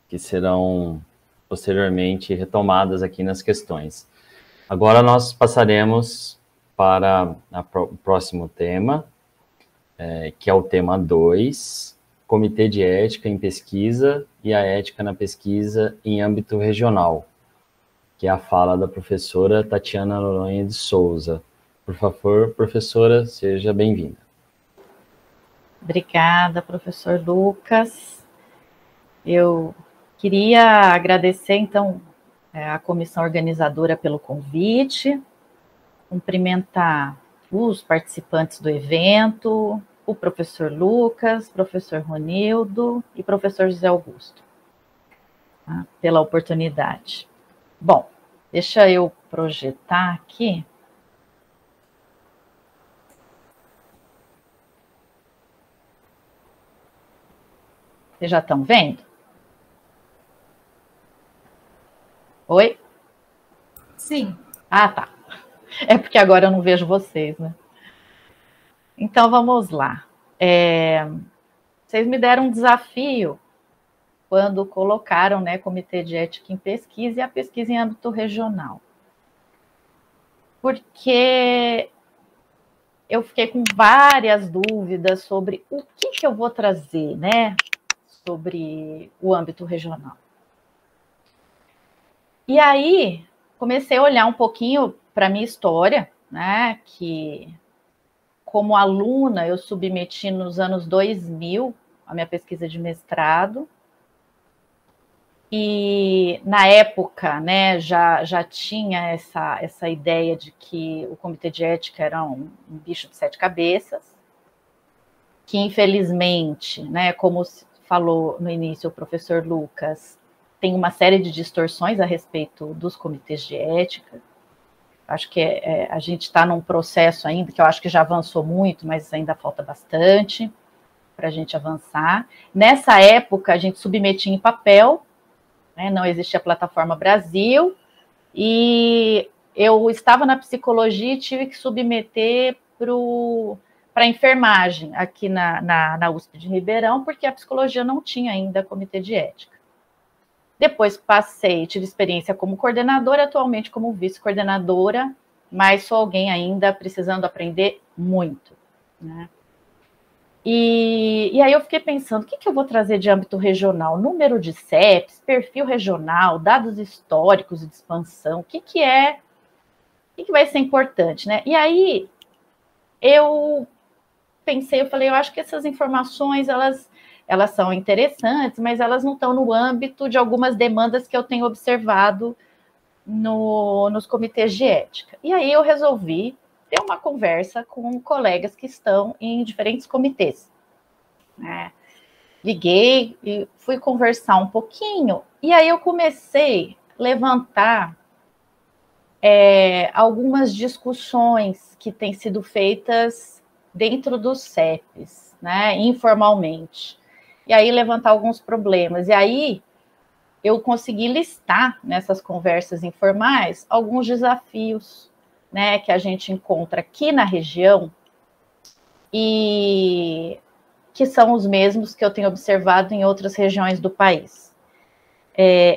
A: que serão posteriormente retomadas aqui nas questões. Agora nós passaremos para o próximo tema, que é o tema 2, Comitê de Ética em Pesquisa e a Ética na Pesquisa em âmbito regional, que é a fala da professora Tatiana Noronha de Souza. Por favor, professora, seja bem-vinda.
C: Obrigada, professor Lucas. Eu queria agradecer, então, a comissão organizadora pelo convite, cumprimentar os participantes do evento, o professor Lucas, professor Ronildo e professor José Augusto, tá, pela oportunidade. Bom, deixa eu projetar aqui. Vocês já estão vendo? Oi?
D: Sim.
C: Ah, tá. É porque agora eu não vejo vocês, né? Então, vamos lá. Vocês me deram um desafio quando colocaram, né, Comitê de Ética em Pesquisa e a pesquisa em âmbito regional. Porque eu fiquei com várias dúvidas sobre o que eu vou trazer, né, sobre o âmbito regional. E aí, comecei a olhar um pouquinho para a minha história, né, que como aluna eu submeti nos anos 2000 a minha pesquisa de mestrado, e na época, né, já tinha essa ideia de que o Comitê de Ética era um bicho de 7 cabeças, que infelizmente, né, como falou no início o professor Lucas, tem uma série de distorções a respeito dos comitês de ética. Acho que a gente está num processo ainda, que eu acho que já avançou muito, mas ainda falta bastante para a gente avançar. Nessa época, a gente submetia em papel, né, não existia a Plataforma Brasil, e eu estava na psicologia e tive que submeter para a enfermagem aqui na USP de Ribeirão, porque a psicologia não tinha ainda comitê de ética. Depois tive experiência como coordenadora, atualmente como vice-coordenadora, mas sou alguém ainda precisando aprender muito, né? E aí eu fiquei pensando, o que eu vou trazer de âmbito regional? Número de CEPs, perfil regional, dados históricos de expansão, o que vai ser importante, né? E aí eu falei, eu acho que essas informações, elas são interessantes, mas elas não estão no âmbito de algumas demandas que eu tenho observado nos comitês de ética. E aí eu resolvi ter uma conversa com colegas que estão em diferentes comitês, né? Liguei e fui conversar um pouquinho, e aí eu comecei a levantar algumas discussões que têm sido feitas dentro dos CEPs, né, informalmente. E aí levantar alguns problemas. E aí eu consegui listar nessas conversas informais alguns desafios, né, que a gente encontra aqui na região e que são os mesmos que eu tenho observado em outras regiões do país.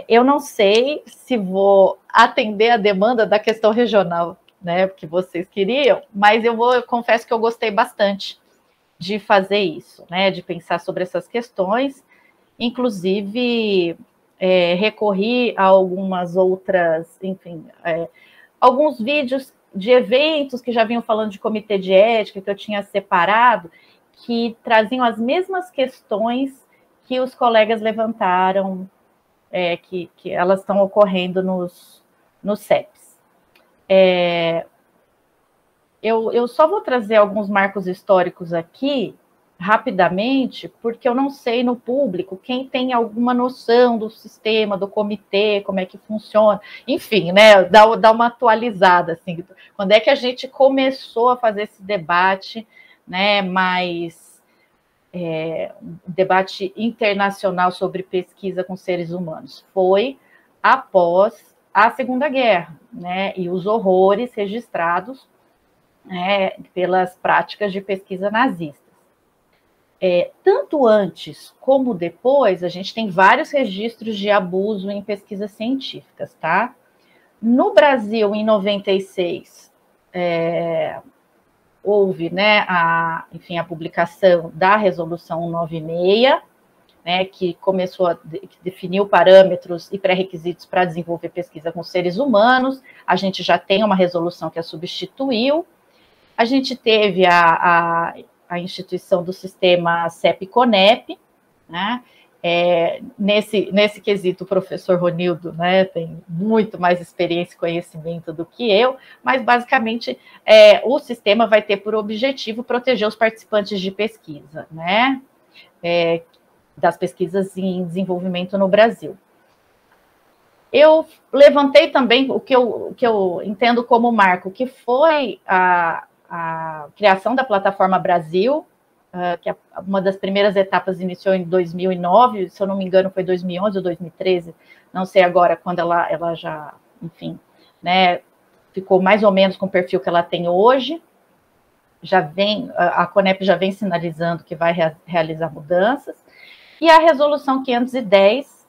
C: Eu não sei se vou atender a demanda da questão regional, né, que vocês queriam, mas eu confesso que eu gostei bastante de fazer isso, né, de pensar sobre essas questões, inclusive recorri a algumas outras, enfim, alguns vídeos de eventos que já vinham falando de comitê de ética, que eu tinha separado, que traziam as mesmas questões que os colegas levantaram, que elas estão ocorrendo nos CEPs. Eu só vou trazer alguns marcos históricos aqui, rapidamente, porque eu não sei no público quem tem alguma noção do sistema, do comitê, como é que funciona, enfim, né, dá uma atualizada, assim, quando é que a gente começou a fazer esse debate, né, mais um debate internacional sobre pesquisa com seres humanos. Foi após a Segunda Guerra, né, e os horrores registrados pelas práticas de pesquisa nazistas. Tanto antes como depois, a gente tem vários registros de abuso em pesquisas científicas, tá? No Brasil, em 96, houve, né, enfim, a publicação da Resolução 196, né, que que definiu parâmetros e pré-requisitos para desenvolver pesquisa com seres humanos. A gente já tem uma resolução que a substituiu. A gente teve a instituição do sistema CEP-CONEP, né? Nesse quesito, o professor Ronildo, né, tem muito mais experiência e conhecimento do que eu, mas basicamente o sistema vai ter por objetivo proteger os participantes de pesquisa, né, das pesquisas em desenvolvimento no Brasil. Eu levantei também o que eu entendo como marco, que foi a criação da Plataforma Brasil, que uma das primeiras etapas iniciou em 2009, se eu não me engano foi 2011 ou 2013, não sei agora, quando ela já, enfim, né, ficou mais ou menos com o perfil que ela tem hoje. A CONEP já vem sinalizando que vai realizar mudanças, e a Resolução 510,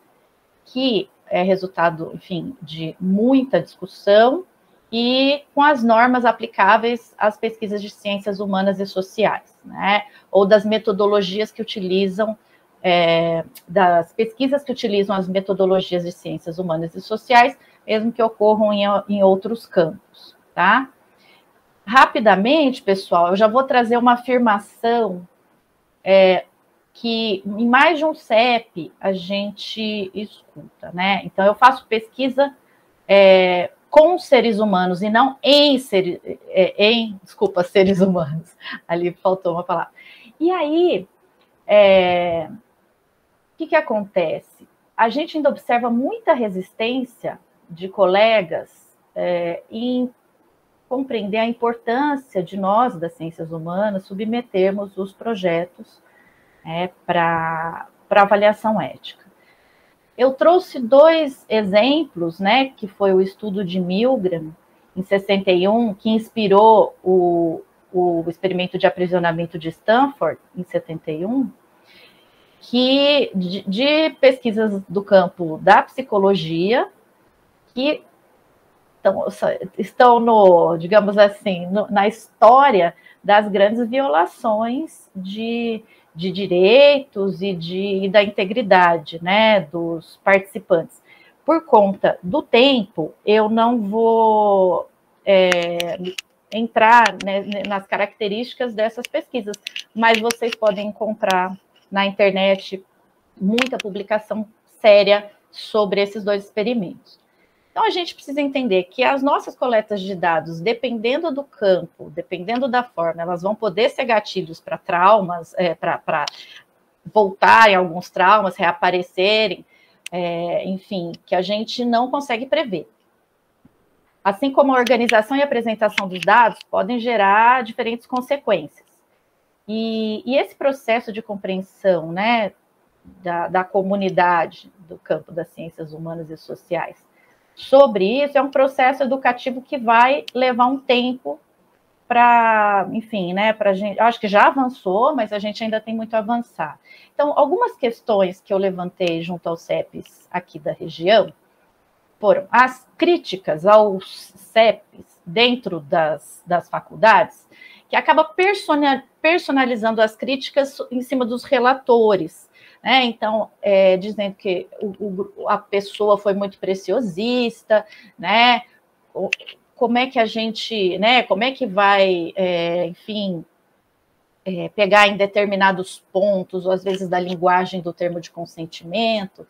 C: que é resultado, enfim, de muita discussão, e com as normas aplicáveis às pesquisas de ciências humanas e sociais, né? Ou das metodologias que utilizam, das pesquisas que utilizam as metodologias de ciências humanas e sociais, mesmo que ocorram em outros campos, tá? Rapidamente, pessoal, eu já vou trazer uma afirmação que em mais de um CEP a gente escuta, né? Então, eu faço pesquisa com seres humanos e não seres humanos. Ali faltou uma palavra. E aí, o que acontece? A gente ainda observa muita resistência de colegas em compreender a importância de nós, das ciências humanas, submetermos os projetos para avaliação ética. Eu trouxe 2 exemplos, né, que foi o estudo de Milgram, em 61, que inspirou o experimento de aprisionamento de Stanford, em 71, que de pesquisas do campo da psicologia, que estão digamos assim, na história das grandes violações de direitos e da integridade, né, dos participantes. Por conta do tempo, eu não vou entrar, né, nas características dessas pesquisas, mas vocês podem encontrar na internet muita publicação séria sobre esses 2 experimentos. Então, a gente precisa entender que as nossas coletas de dados, dependendo do campo, dependendo da forma, elas vão poder ser gatilhos para traumas, para voltarem alguns traumas, reaparecerem, enfim, que a gente não consegue prever. Assim como a organização e apresentação dos dados podem gerar diferentes consequências. E esse processo de compreensão, né, da comunidade do campo das ciências humanas e sociais sobre isso é um processo educativo que vai levar um tempo para, enfim, né, para a gente, acho que já avançou, mas a gente ainda tem muito a avançar. Então, algumas questões que eu levantei junto aos CEPs aqui da região foram as críticas aos CEPs dentro das faculdades, que acaba personalizando as críticas em cima dos relatores, né? Então, dizendo que a pessoa foi muito preciosista, né? Como é que a gente, né? Como é que vai, enfim, pegar em determinados pontos, ou às vezes da linguagem do termo de consentimento.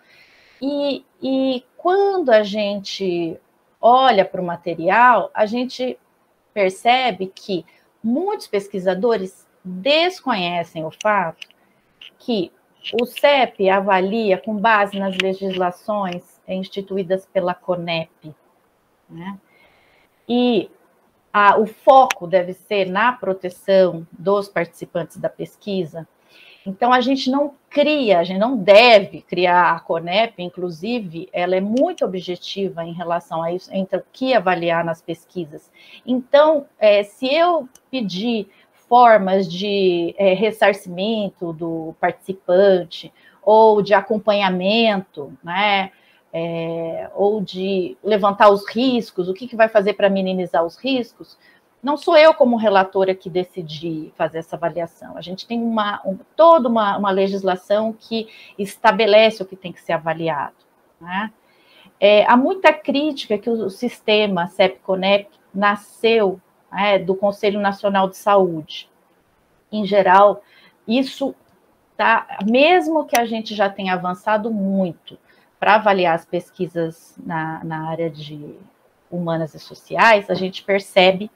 C: E quando a gente olha para o material, a gente percebe que muitos pesquisadores desconhecem o fato que o CEP avalia com base nas legislações instituídas pela CONEP, né? E o foco deve ser na proteção dos participantes da pesquisa. Então, a gente não deve criar a CONEP, inclusive, ela é muito objetiva em relação a isso, entre o que avaliar nas pesquisas. Então, se eu pedir formas de ressarcimento do participante, ou de acompanhamento, né, ou de levantar os riscos, o que vai fazer para minimizar os riscos, não sou eu, como relatora, que decidi fazer essa avaliação. A gente tem toda uma legislação que estabelece o que tem que ser avaliado, né? Há muita crítica que o sistema CEP-CONEP nasceu do Conselho Nacional de Saúde. Em geral, isso mesmo que a gente já tenha avançado muito para avaliar as pesquisas na área de humanas e sociais, a gente percebe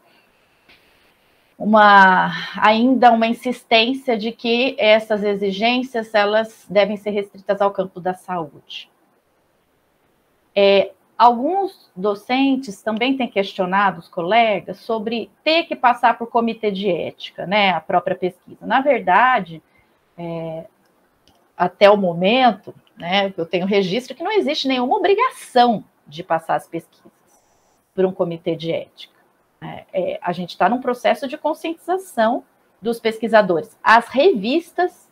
C: ainda uma insistência de que essas exigências elas devem ser restritas ao campo da saúde. Alguns docentes também têm questionado os colegas sobre ter que passar por comitê de ética, né, a própria pesquisa. Na verdade, até o momento, né, eu tenho registro que não existe nenhuma obrigação de passar as pesquisas por um comitê de ética. A gente está num processo de conscientização dos pesquisadores. As revistas,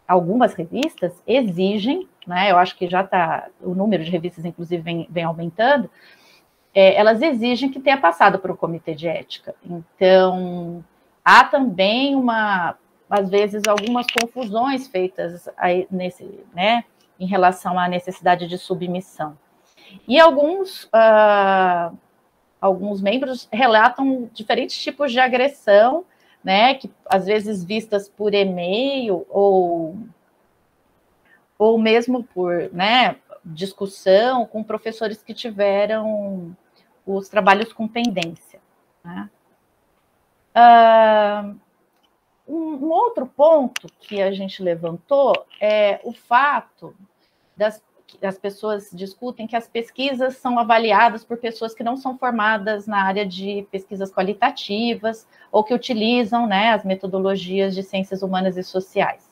C: algumas revistas exigem, né, eu acho que já está, o número de revistas, inclusive, vem aumentando, elas exigem que tenha passado por um comitê de ética. Então, há também às vezes, algumas confusões feitas em relação à necessidade de submissão. E alguns membros relatam diferentes tipos de agressão, né, que às vezes vistas por e-mail ou mesmo por, né, discussão com professores que tiveram os trabalhos com pendência, né? Um outro ponto que a gente levantou é o fato as pessoas discutem que as pesquisas são avaliadas por pessoas que não são formadas na área de pesquisas qualitativas ou que utilizam, né, as metodologias de ciências humanas e sociais.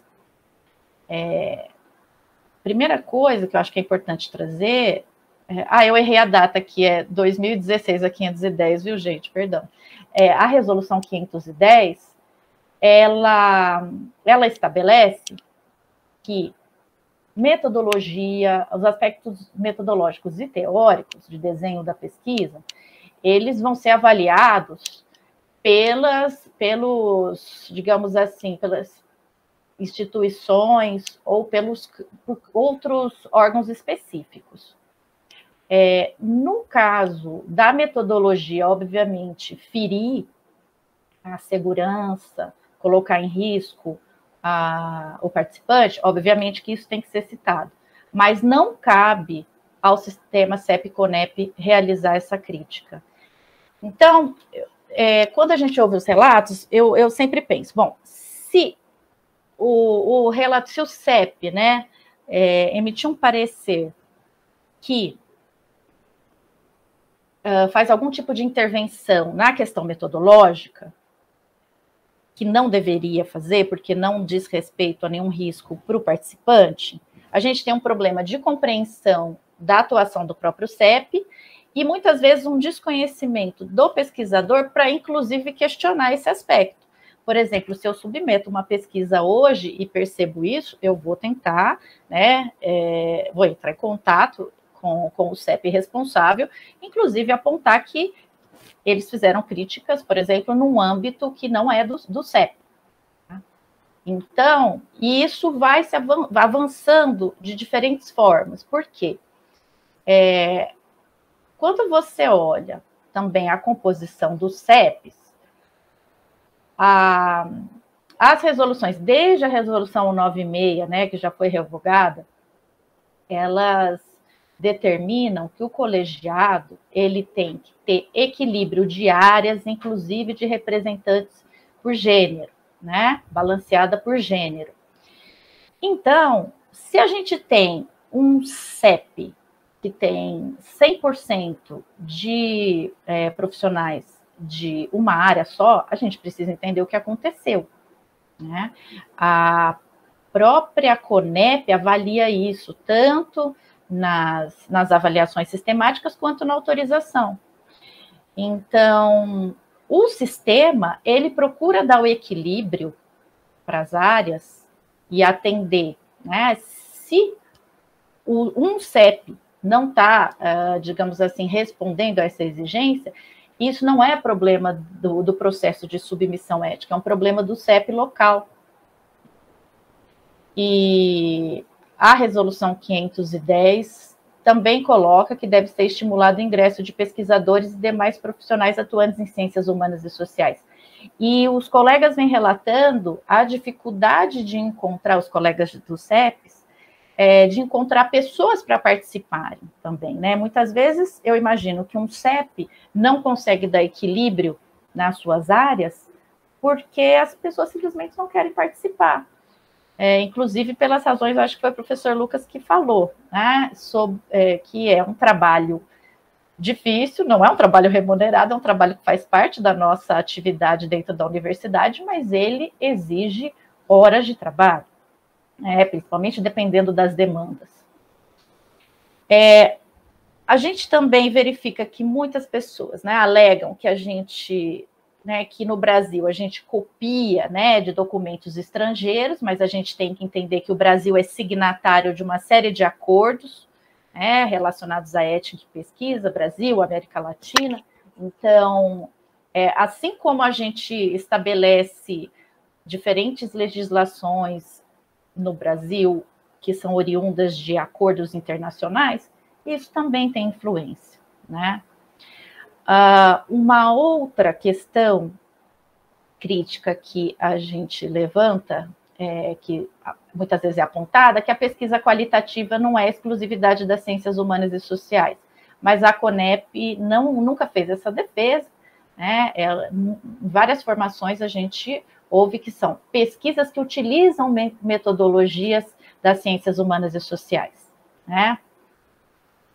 C: Primeira coisa que eu acho que é importante trazer... eu errei a data, que é 2016 a 510, viu, gente? Perdão. A resolução 510, ela estabelece que metodologia, os aspectos metodológicos e teóricos de desenho da pesquisa, eles vão ser avaliados pelos, digamos assim, pelas instituições ou por outros órgãos específicos. No caso da metodologia, obviamente, ferir a segurança, colocar em risco o participante, obviamente que isso tem que ser citado, mas não cabe ao sistema CEP-CONEP realizar essa crítica. Então, quando a gente ouve os relatos, eu sempre penso, bom, se o CEP, né, emitir um parecer que faz algum tipo de intervenção na questão metodológica, que não deveria fazer, porque não diz respeito a nenhum risco para o participante, a gente tem um problema de compreensão da atuação do próprio CEP e, muitas vezes, um desconhecimento do pesquisador para, inclusive, questionar esse aspecto. Por exemplo, se eu submeto uma pesquisa hoje e percebo isso, eu vou tentar, né, vou entrar em contato com o CEP responsável, inclusive apontar que eles fizeram críticas, por exemplo, num âmbito que não é do CEP. Então, isso vai se avançando de diferentes formas. Por quê? Quando você olha também a composição dos CEPs, as resoluções, desde a resolução 196, né, que já foi revogada, elas determinam que o colegiado ele tem que ter equilíbrio de áreas, inclusive de representantes por gênero, né? Balanceada por gênero. Então, se a gente tem um CEP que tem 100% de profissionais de uma área só, a gente precisa entender o que aconteceu, né? A própria CONEP avalia isso, tanto nas avaliações sistemáticas quanto na autorização. Então, o sistema, ele procura dar o equilíbrio para as áreas e atender, né? Se um CEP não está, digamos assim, respondendo a essa exigência, Isso não é problema do processo de submissão ética, é um problema do CEP local. E a resolução 510 também coloca que deve ser estimulado o ingresso de pesquisadores e demais profissionais atuantes em ciências humanas e sociais. E os colegas vêm relatando a dificuldade de encontrar, os colegas do CEPs, de encontrar pessoas para participarem também, né? Muitas vezes eu imagino que um CEP não consegue dar equilíbrio nas suas áreas porque as pessoas simplesmente não querem participar. Inclusive pelas razões, eu acho que foi o professor Lucas que falou, né? Que é um trabalho difícil, não é um trabalho remunerado, é um trabalho que faz parte da nossa atividade dentro da universidade, mas ele exige horas de trabalho. Principalmente dependendo das demandas. A gente também verifica que muitas pessoas, né, alegam que a gente, né, que no Brasil a gente copia, né, de documentos estrangeiros, mas a gente tem que entender que o Brasil é signatário de uma série de acordos, né, relacionados à ética e pesquisa, Brasil, América Latina. Então, assim como a gente estabelece diferentes legislações no Brasil, que são oriundas de acordos internacionais, isso também tem influência, né? Uma outra questão crítica que a gente levanta, que muitas vezes é apontada, que a pesquisa qualitativa não é exclusividade das ciências humanas e sociais, mas a CONEP nunca fez essa defesa, né? Em várias formações a gente ouve que são pesquisas que utilizam metodologias das ciências humanas e sociais, né?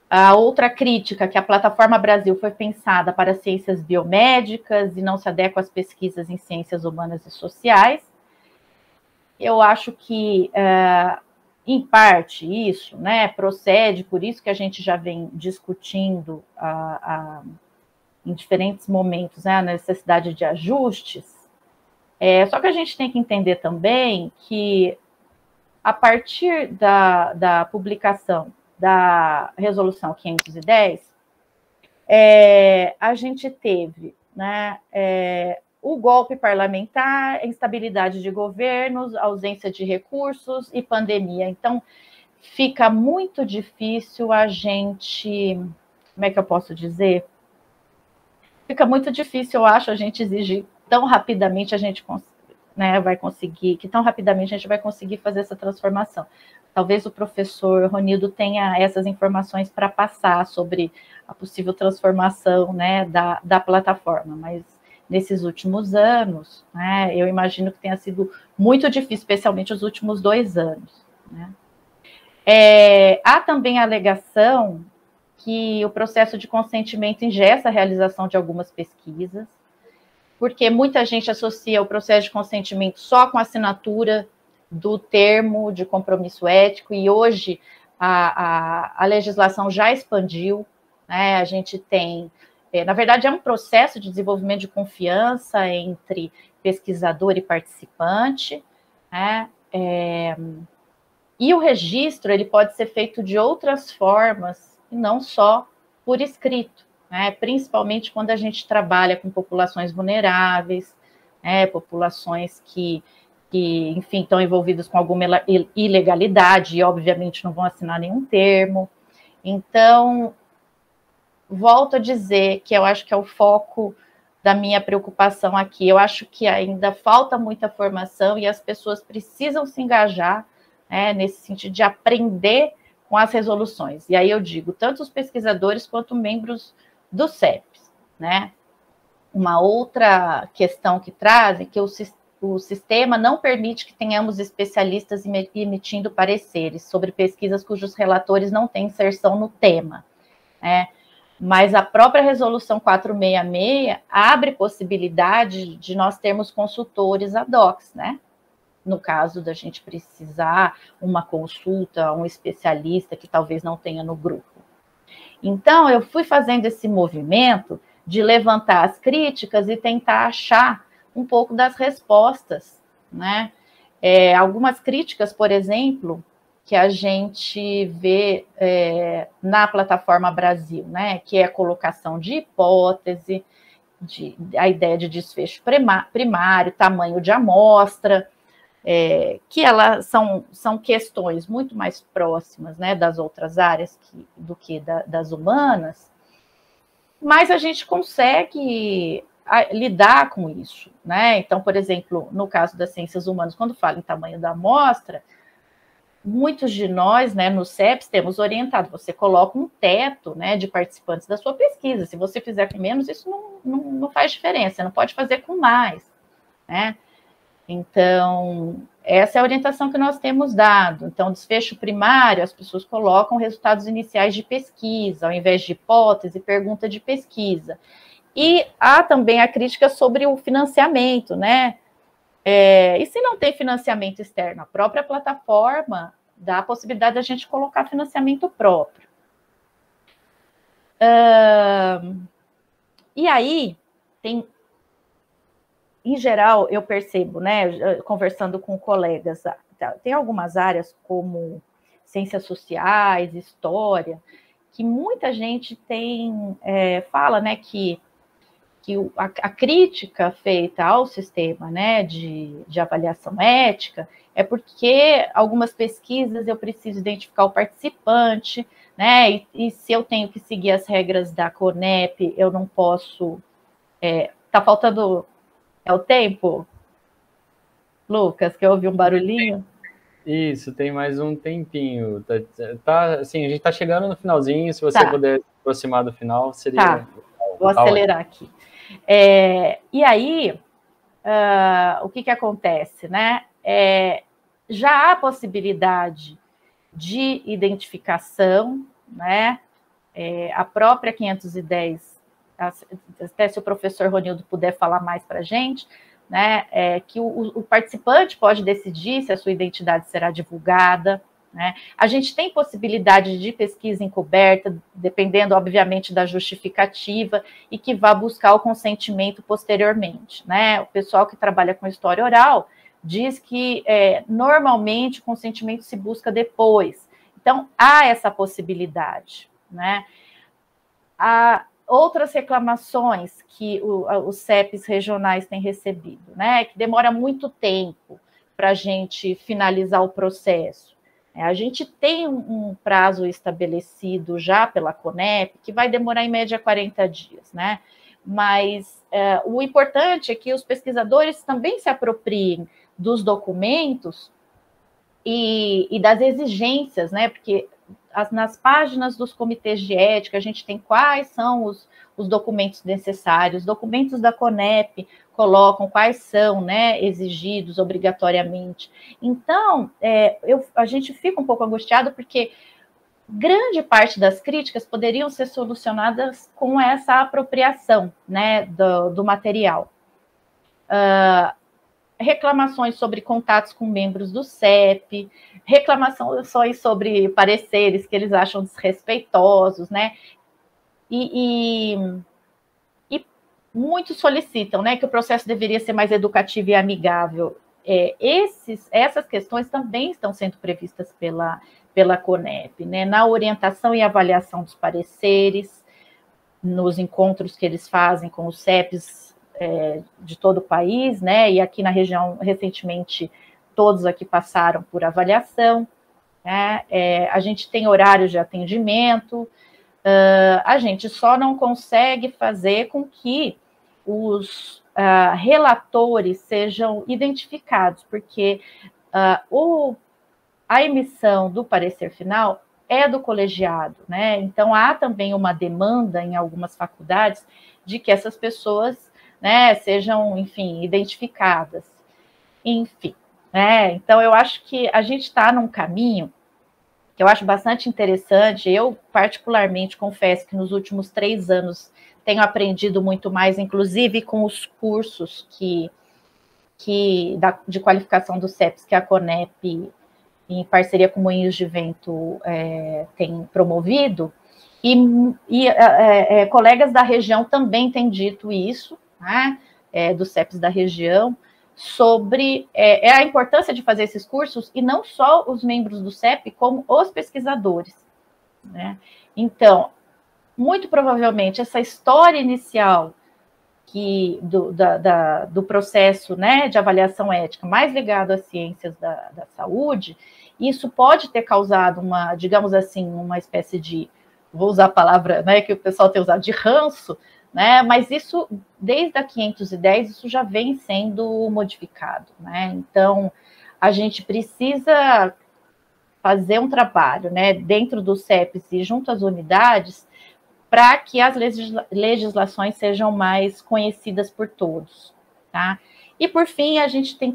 C: A outra crítica, que a Plataforma Brasil foi pensada para ciências biomédicas e não se adequa às pesquisas em ciências humanas e sociais. Eu acho que, em parte, isso, né, procede, por isso que a gente já vem discutindo em diferentes momentos, né, a necessidade de ajustes. Só que a gente tem que entender também que, a partir da publicação da Resolução 510, a gente teve, né, o golpe parlamentar, a instabilidade de governos, ausência de recursos e pandemia. Então, fica muito difícil a gente... Como é que eu posso dizer? Fica muito difícil, eu acho, a gente exigir tão rapidamente a gente, né, vai conseguir, que tão rapidamente a gente vai conseguir fazer essa transformação. Talvez o professor Ronildo tenha essas informações para passar sobre a possível transformação, né, da plataforma, mas nesses últimos anos, né, eu imagino que tenha sido muito difícil, especialmente os últimos 2 anos. Né. Há também a alegação que o processo de consentimento engessa a realização de algumas pesquisas, porque muita gente associa o processo de consentimento só com a assinatura do termo de compromisso ético, e hoje a legislação já expandiu, né? A gente tem, na verdade, é um processo de desenvolvimento de confiança entre pesquisador e participante, né? E o registro ele pode ser feito de outras formas, e não só por escrito. Principalmente quando a gente trabalha com populações vulneráveis, populações que, enfim, estão envolvidas com alguma ilegalidade e, obviamente, não vão assinar nenhum termo. Então, volto a dizer que eu acho que é o foco da minha preocupação aqui. Eu acho que ainda falta muita formação e as pessoas precisam se engajar, nesse sentido de aprender com as resoluções. E aí eu digo, tanto os pesquisadores quanto membros do CEPs, né? Uma outra questão que trazem é que o sistema não permite que tenhamos especialistas emitindo pareceres sobre pesquisas cujos relatores não têm inserção no tema, né? Mas a própria resolução 466 abre possibilidade de nós termos consultores ad hoc, né? No caso da gente precisar uma consulta a um especialista que talvez não tenha no grupo. Então, eu fui fazendo esse movimento de levantar as críticas e tentar achar um pouco das respostas, né? Algumas críticas, por exemplo, que a gente vê na Plataforma Brasil, né? Que é a colocação de hipótese, a ideia de desfecho primário, tamanho de amostra, que elas são questões muito mais próximas, né, das outras áreas do que das humanas, mas a gente consegue lidar com isso, né? Então, por exemplo, no caso das ciências humanas, quando fala em tamanho da amostra, muitos de nós, né, no CEPS, temos orientado, você coloca um teto, né, de participantes da sua pesquisa. Se você fizer com menos, isso não faz diferença, você não pode fazer com mais, né? Então, essa é a orientação que nós temos dado. Então, desfecho primário, as pessoas colocam resultados iniciais de pesquisa, ao invés de hipótese, pergunta de pesquisa. E há também a crítica sobre o financiamento, né? E se não tem financiamento externo? A própria plataforma dá a possibilidade da gente colocar financiamento próprio. E aí, em geral, eu percebo, né, conversando com colegas, tem algumas áreas como ciências sociais, história, que muita gente fala, né, que a crítica feita ao sistema, né, de avaliação ética é porque algumas pesquisas eu preciso identificar o participante, né, e se eu tenho que seguir as regras da CONEP, eu não posso... Tá faltando... É o tempo? Lucas, que eu ouvi um barulhinho?
A: Isso, tem mais um tempinho. Assim, a gente está chegando no finalzinho, se você puder se aproximar do final, seria...
C: Tá, vou acelerar aqui. E aí, o que acontece, né? Já há possibilidade de identificação, né? A própria 510, até se o professor Ronildo puder falar mais para a gente, né? Que o participante pode decidir se a sua identidade será divulgada, né? A gente tem possibilidade de pesquisa encoberta, dependendo, obviamente, da justificativa, e que vá buscar o consentimento posteriormente, né? O pessoal que trabalha com história oral diz que, normalmente, o consentimento se busca depois. Então, há essa possibilidade, né? Há outras reclamações que os CEPs regionais têm recebido, né? Que demora muito tempo para a gente finalizar o processo. A gente tem um prazo estabelecido já pela CONEP, que vai demorar em média 40 dias, né? Mas o importante é que os pesquisadores também se apropriem dos documentos e das exigências, né? Porque nas páginas dos comitês de ética, a gente tem quais são os documentos necessários, os documentos da CONEP colocam quais são, né, exigidos obrigatoriamente. Então, a gente fica um pouco angustiado, porque grande parte das críticas poderiam ser solucionadas com essa apropriação, né, do material. Reclamações sobre contatos com membros do CEP, reclamações sobre pareceres que eles acham desrespeitosos, né? E muitos solicitam, né, que o processo deveria ser mais educativo e amigável. Essas questões também estão sendo previstas pela CONEP, né? Na orientação e avaliação dos pareceres, nos encontros que eles fazem com os CEPs de todo o país, né? E aqui na região, recentemente, todos aqui passaram por avaliação, né? A gente tem horários de atendimento, a gente só não consegue fazer com que os relatores sejam identificados, porque a emissão do parecer final é do colegiado, né? Então, há também uma demanda em algumas faculdades de que essas pessoas, né, sejam, enfim, identificadas. Enfim, né? Então, eu acho que a gente está num caminho que eu acho bastante interessante. Eu, particularmente, confesso que nos últimos 3 anos tenho aprendido muito mais, inclusive com os cursos de qualificação do CEPS que a CONEP, em parceria com Moinhos de Vento, tem promovido, e colegas da região também têm dito isso, né, dos CEPs da região, sobre a importância de fazer esses cursos, e não só os membros do CEP, como os pesquisadores, né? Então, muito provavelmente, essa história inicial do processo, né, de avaliação ética mais ligado às ciências da saúde, isso pode ter causado uma, digamos assim, uma espécie de, vou usar a palavra, né, que o pessoal tem usado, de ranço, né, mas isso, desde a 510, isso já vem sendo modificado, né, então a gente precisa fazer um trabalho, né, dentro dos CEPs e junto às unidades, para que as legislações sejam mais conhecidas por todos, tá? E, por fim, a gente tem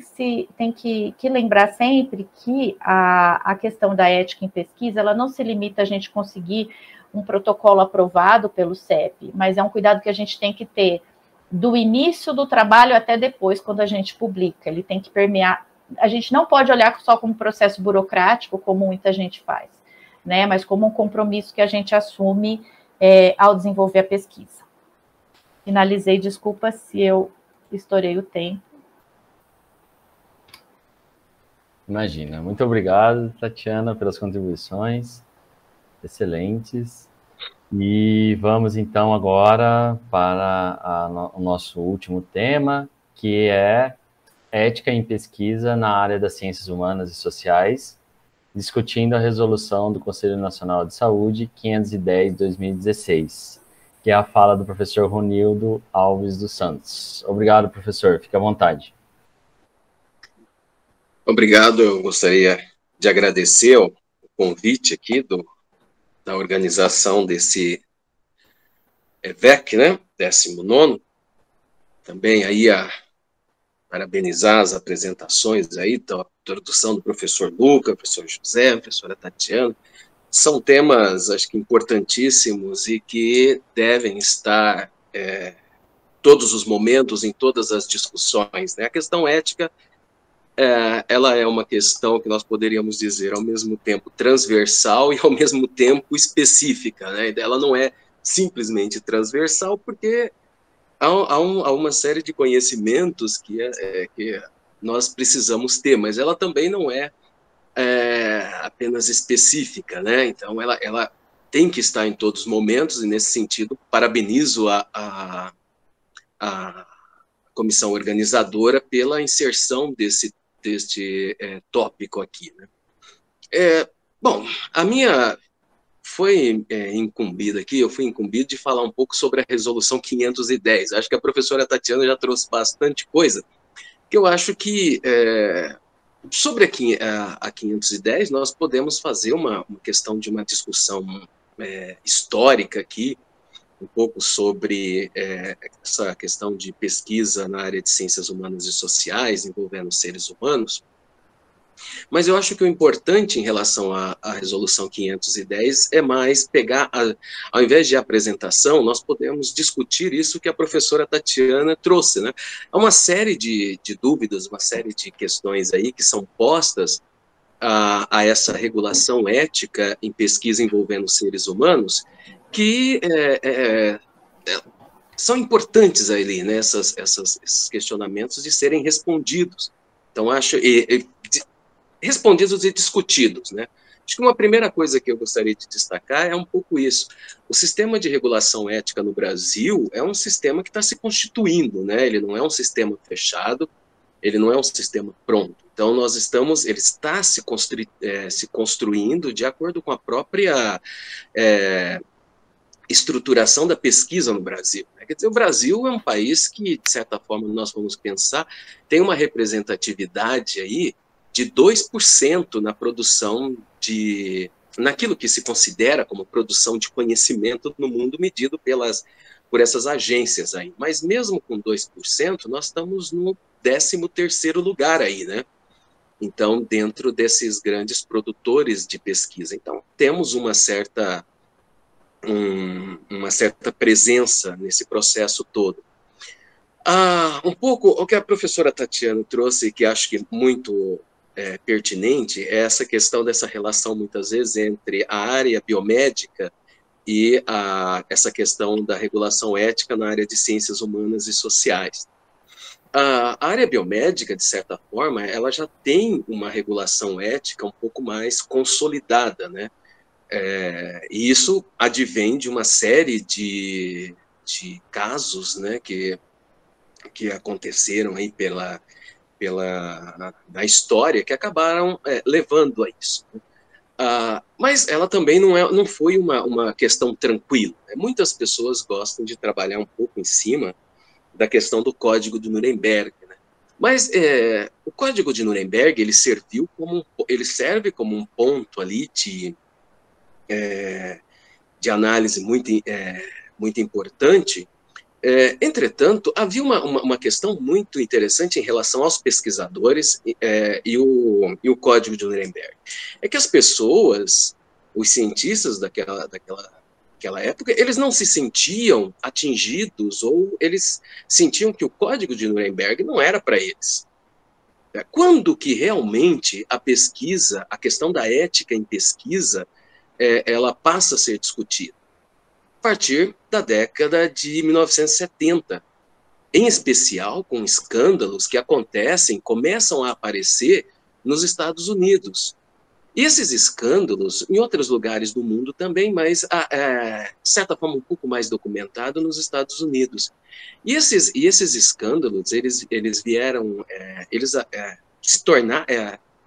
C: que lembrar sempre que a questão da ética em pesquisa, ela não se limita a gente conseguir um protocolo aprovado pelo CEP, mas é um cuidado que a gente tem que ter do início do trabalho até depois, quando a gente publica. Ele tem que permear. A gente não pode olhar só como processo burocrático, como muita gente faz, né? Mas como um compromisso que a gente assume ao desenvolver a pesquisa. Finalizei, desculpa se eu estourei o tempo.
A: Imagina. Muito obrigado, Tatiana, pelas contribuições excelentes. E vamos, então, agora para o nosso último tema, que é ética em pesquisa na área das ciências humanas e sociais, discutindo a resolução do Conselho Nacional de Saúde 510/2016, que é a fala do professor Ronildo Alves dos Santos. Obrigado, professor. Fique à vontade.
E: Obrigado. Eu gostaria de agradecer o convite aqui da organização desse EVEC, né? 19º. Também aí parabenizar as apresentações aí, da introdução do professor Luca, professor José, professora Tatiana. São temas, acho que, importantíssimos e que devem estar todos os momentos, em todas as discussões, né? A questão ética, ela é uma questão que nós poderíamos dizer, ao mesmo tempo, transversal e, ao mesmo tempo, específica, né? Ela não é simplesmente transversal, porque há uma série de conhecimentos que nós precisamos ter, mas ela também não é apenas específica, né? Então, ela tem que estar em todos os momentos, e, nesse sentido, parabenizo a comissão organizadora pela inserção deste tópico aqui, né? Bom, a minha... eu fui incumbido de falar um pouco sobre a resolução 510. Acho que a professora Tatiana já trouxe bastante coisa, que eu acho que sobre a 510 nós podemos fazer uma questão de uma discussão histórica aqui, um pouco sobre essa questão de pesquisa na área de ciências humanas e sociais, envolvendo seres humanos. Mas eu acho que o importante em relação à resolução 510 é mais pegar, ao invés de apresentação, nós podemos discutir isso que a professora Tatiana trouxe, né? Há uma série de dúvidas, uma série de questões aí que são postas a essa regulação ética em pesquisa envolvendo seres humanos, que são importantes ali, né? Esses questionamentos de serem respondidos. Então, acho... respondidos e discutidos, né? Acho que uma primeira coisa que eu gostaria de destacar é um pouco isso. O sistema de regulação ética no Brasil é um sistema que está se constituindo, né? Ele não é um sistema fechado, ele não é um sistema pronto. Então, ele está se construindo de acordo com a própria estruturação da pesquisa no Brasil. Quer dizer, o Brasil é um país que, de certa forma, nós vamos pensar, tem uma representatividade aí de 2% na produção naquilo que se considera como produção de conhecimento no mundo, medido por essas agências aí. Mas mesmo com 2%, nós estamos no 13º lugar aí, né? Então, dentro desses grandes produtores de pesquisa. Então, temos uma certa presença nesse processo todo. Um pouco o que a professora Tatiana trouxe, que acho que muito pertinente, é essa questão dessa relação, muitas vezes, entre a área biomédica e essa questão da regulação ética na área de ciências humanas e sociais. A área biomédica, de certa forma, ela já tem uma regulação ética um pouco mais consolidada, né? E isso advém de uma série de casos, né, que que aconteceram aí na história, que acabaram levando a isso. Mas ela também não foi uma questão tranquila. Muitas pessoas gostam de trabalhar um pouco em cima da questão do Código de Nuremberg, né? Mas o Código de Nuremberg ele serve como um ponto ali de análise muito importante. Entretanto, havia uma questão muito interessante em relação aos pesquisadores e o Código de Nuremberg. É que as pessoas, os cientistas daquela época, eles não se sentiam atingidos, ou eles sentiam que o Código de Nuremberg não era para eles. Quando que realmente a pesquisa, a questão da ética em pesquisa, ela passa a ser discutida? A partir da década de 1970, em especial com escândalos que começam a aparecer nos Estados Unidos. E esses escândalos, em outros lugares do mundo também, mas, de certa forma, um pouco mais documentado nos Estados Unidos. E esses escândalos, eles vieram, se tornar,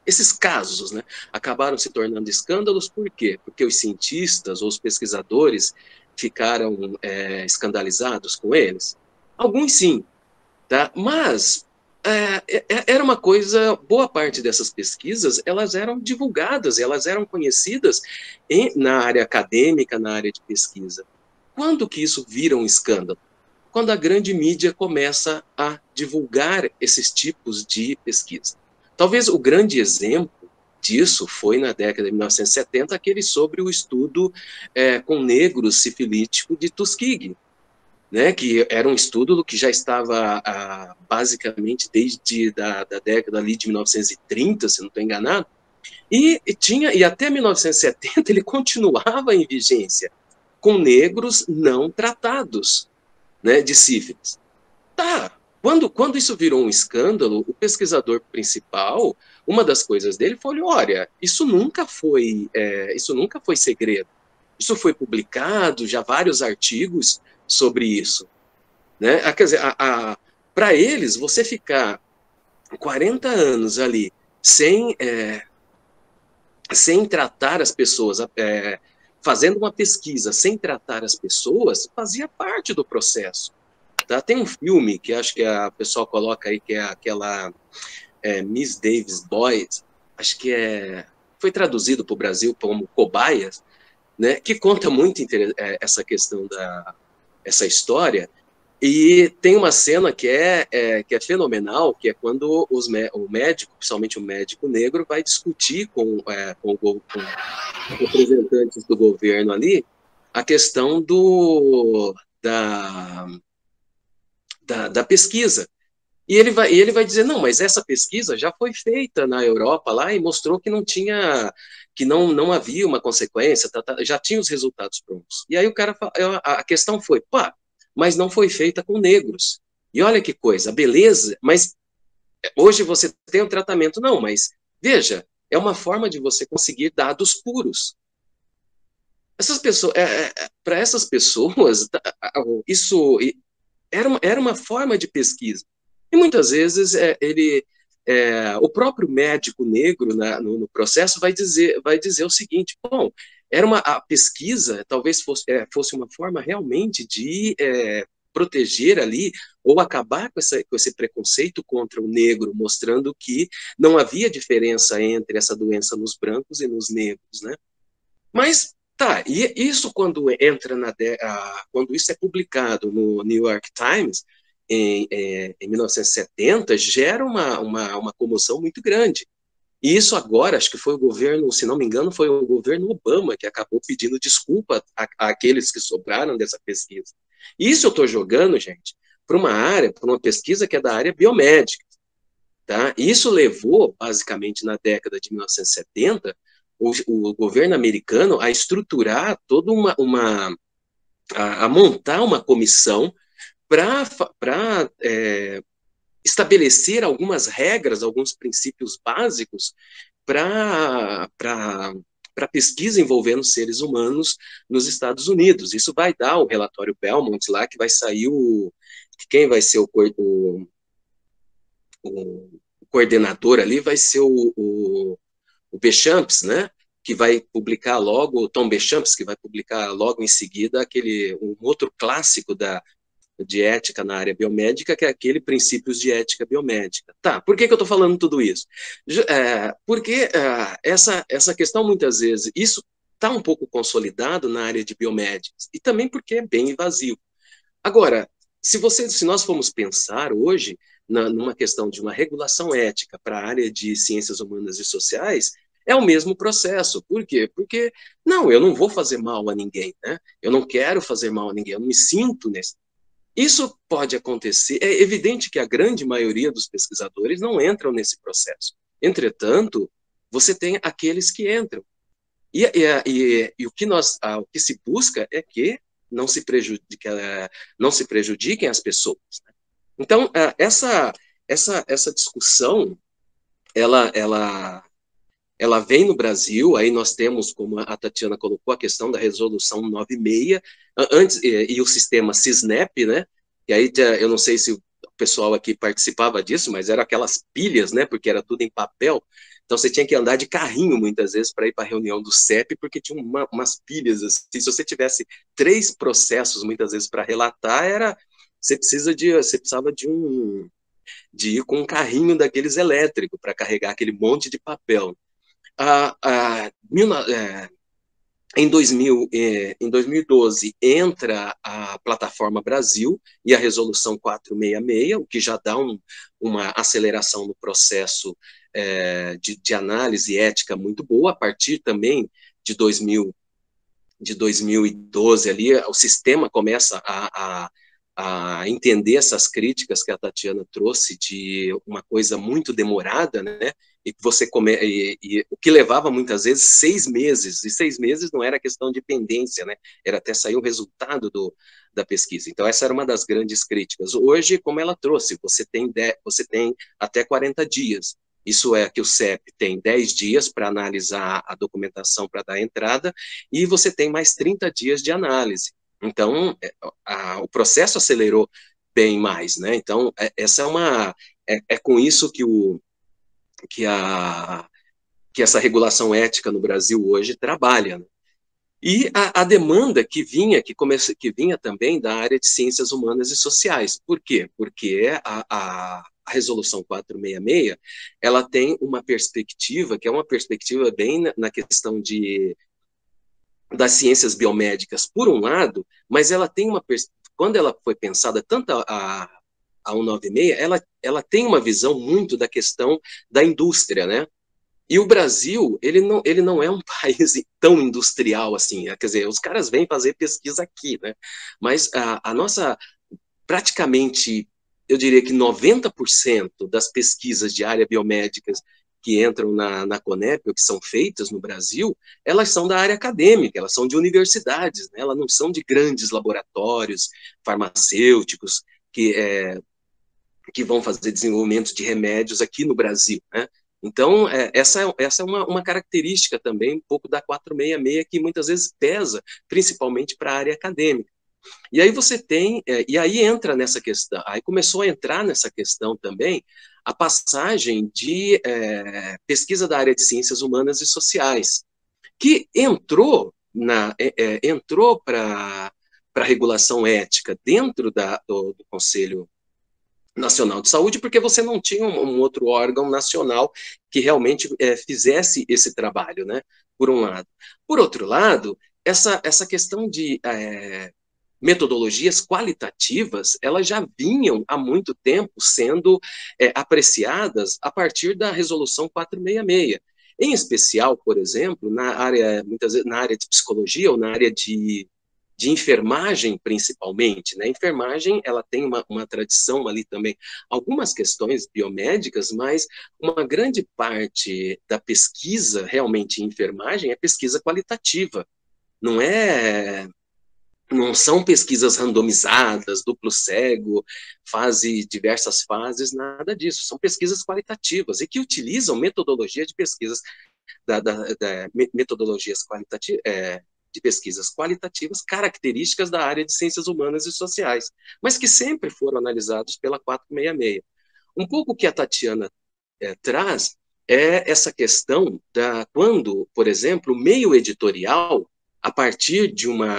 E: esses casos, né, acabaram se tornando escândalos. Por quê? Porque os cientistas ou os pesquisadores ficaram escandalizados com eles? Alguns sim, tá? Mas era uma coisa, boa parte dessas pesquisas, elas eram divulgadas, elas eram conhecidas na área acadêmica, na área de pesquisa. Quando que isso vira um escândalo? Quando a grande mídia começa a divulgar esses tipos de pesquisa. Talvez o grande exemplo disso foi na década de 1970, aquele sobre o estudo com negros sifilítico de Tuskegee, né, que era um estudo que já estava basicamente desde da década ali de 1930, se não estou enganado, e até 1970 ele continuava em vigência, com negros não tratados, né, de sífilis. Tá. Quando isso virou um escândalo, o pesquisador principal, uma das coisas dele foi: olha, isso nunca foi segredo. Isso foi publicado, já vários artigos sobre isso, né? Quer dizer, para eles, você ficar 40 anos ali sem tratar as pessoas, fazendo uma pesquisa sem tratar as pessoas, fazia parte do processo. Tá? Tem um filme que acho que a pessoa coloca aí, que é aquela Miss Davis Boyd, acho que foi traduzido para o Brasil como Cobaias, né, que conta muito essa questão essa história. E tem uma cena que é fenomenal, que é quando o médico, principalmente o médico negro, vai discutir com representantes do governo ali a questão da pesquisa. E ele vai dizer: não, mas essa pesquisa já foi feita na Europa lá e mostrou que não havia uma consequência, já tinha os resultados prontos. E aí a questão foi: pá, mas não foi feita com negros. E olha que coisa, beleza, mas hoje você tem um tratamento. Não, mas veja, é uma forma de você conseguir dados puros. Para essas pessoas, isso era uma forma de pesquisa. E muitas vezes o próprio médico negro no processo vai dizer o seguinte: bom, a pesquisa talvez fosse uma forma realmente de proteger ali, ou acabar com esse preconceito contra o negro, mostrando que não havia diferença entre essa doença nos brancos e nos negros, né? Mas tá, e isso quando isso é publicado no New York Times em 1970, gera uma comoção muito grande. E isso agora, acho que foi o governo, se não me engano, foi o governo Obama que acabou pedindo desculpa àqueles que sobraram dessa pesquisa. E isso eu estou jogando, gente, para uma pesquisa que é da área biomédica. Tá? E isso levou, basicamente, na década de 1970, o governo americano a estruturar toda a montar uma comissão para estabelecer algumas regras, alguns princípios básicos para pesquisa envolvendo seres humanos nos Estados Unidos. Isso vai dar o relatório Belmont lá, que vai sair quem vai ser o coordenador ali vai ser o Bechamps, né? Que vai publicar logo, o Tom Bechamps, que vai publicar logo em seguida um outro clássico de ética na área biomédica, que é aquele Princípios de Ética Biomédica. Tá, por que eu estou falando tudo isso? Porque essa questão, muitas vezes, isso está um pouco consolidado na área de biomédicas, e também porque é bem invasivo. Agora, se nós formos pensar hoje numa questão de uma regulação ética para a área de ciências humanas e sociais, é o mesmo processo. Por quê? Porque, não, eu não vou fazer mal a ninguém, né? Eu não quero fazer mal a ninguém, eu não me sinto nesse. Isso pode acontecer, é evidente que a grande maioria dos pesquisadores não entram nesse processo. Entretanto, você tem aqueles que entram. E o que se busca é que não se prejudiquem as pessoas. Né? Então, essa discussão, ela vem no Brasil, aí nós temos, como a Tatiana colocou, a questão da resolução 96, antes, e o sistema CISNEP, né? E aí eu não sei se o pessoal aqui participava disso, mas eram aquelas pilhas, né? Porque era tudo em papel. Então você tinha que andar de carrinho muitas vezes para ir para a reunião do CEP, porque tinha umas pilhas assim. Se você tivesse 3 processos muitas vezes para relatar, você precisava de ir com um carrinho daqueles elétricos para carregar aquele monte de papel. Em 2012 entra a Plataforma Brasil e a Resolução 466, o que já dá uma aceleração no processo de análise ética muito boa. A partir também de 2012 ali, o sistema começa a entender essas críticas que a Tatiana trouxe de uma coisa muito demorada, né? E o que levava muitas vezes 6 meses, e 6 meses não era questão de pendência, né? Era até sair o resultado da pesquisa. Então essa era uma das grandes críticas. Hoje, como ela trouxe, você tem até 40 dias. Isso é que o CEP tem 10 dias para analisar a documentação para dar entrada, e você tem mais 30 dias de análise. Então, o processo acelerou bem mais, né? Então, essa é com isso que essa regulação ética no Brasil hoje trabalha. Né? E a demanda que vinha também da área de ciências humanas e sociais. Por quê? Porque a Resolução 466, ela tem uma perspectiva, que é uma perspectiva bem na questão das ciências biomédicas, por um lado, mas ela tem quando ela foi pensada, tanto a 196, ela tem uma visão muito da questão da indústria, né? E o Brasil, ele não é um país tão industrial assim, quer dizer, os caras vêm fazer pesquisa aqui, né? Mas a nossa, praticamente, eu diria que 90% das pesquisas de área biomédicas que entram na Conep, ou que são feitas no Brasil, elas são da área acadêmica, elas são de universidades, né? Elas não são de grandes laboratórios farmacêuticos que vão fazer desenvolvimento de remédios aqui no Brasil, né? Então, essa é uma característica também um pouco da 466, que muitas vezes pesa, principalmente para a área acadêmica. E aí você tem, e aí entra nessa questão, aí começou a entrar nessa questão também a passagem de pesquisa da área de ciências humanas e sociais, que entrou para a regulação ética dentro do Conselho Nacional de Saúde, porque você não tinha um outro órgão nacional que realmente fizesse esse trabalho, né? Por um lado. Por outro lado, essa questão de metodologias qualitativas, elas já vinham há muito tempo sendo apreciadas a partir da Resolução 466. Em especial, por exemplo, muitas vezes na área de psicologia ou na área de enfermagem, principalmente, né? A enfermagem, ela tem uma tradição ali também, algumas questões biomédicas, mas uma grande parte da pesquisa realmente em enfermagem é pesquisa qualitativa, não são pesquisas randomizadas, duplo cego, diversas fases, nada disso. São pesquisas qualitativas e que utilizam metodologia de pesquisas, metodologias qualitativas, de pesquisas qualitativas características da área de ciências humanas e sociais, mas que sempre foram analisados pela 466. Um pouco o que a Tatiana traz é essa questão da quando, por exemplo, o meio editorial, a partir de uma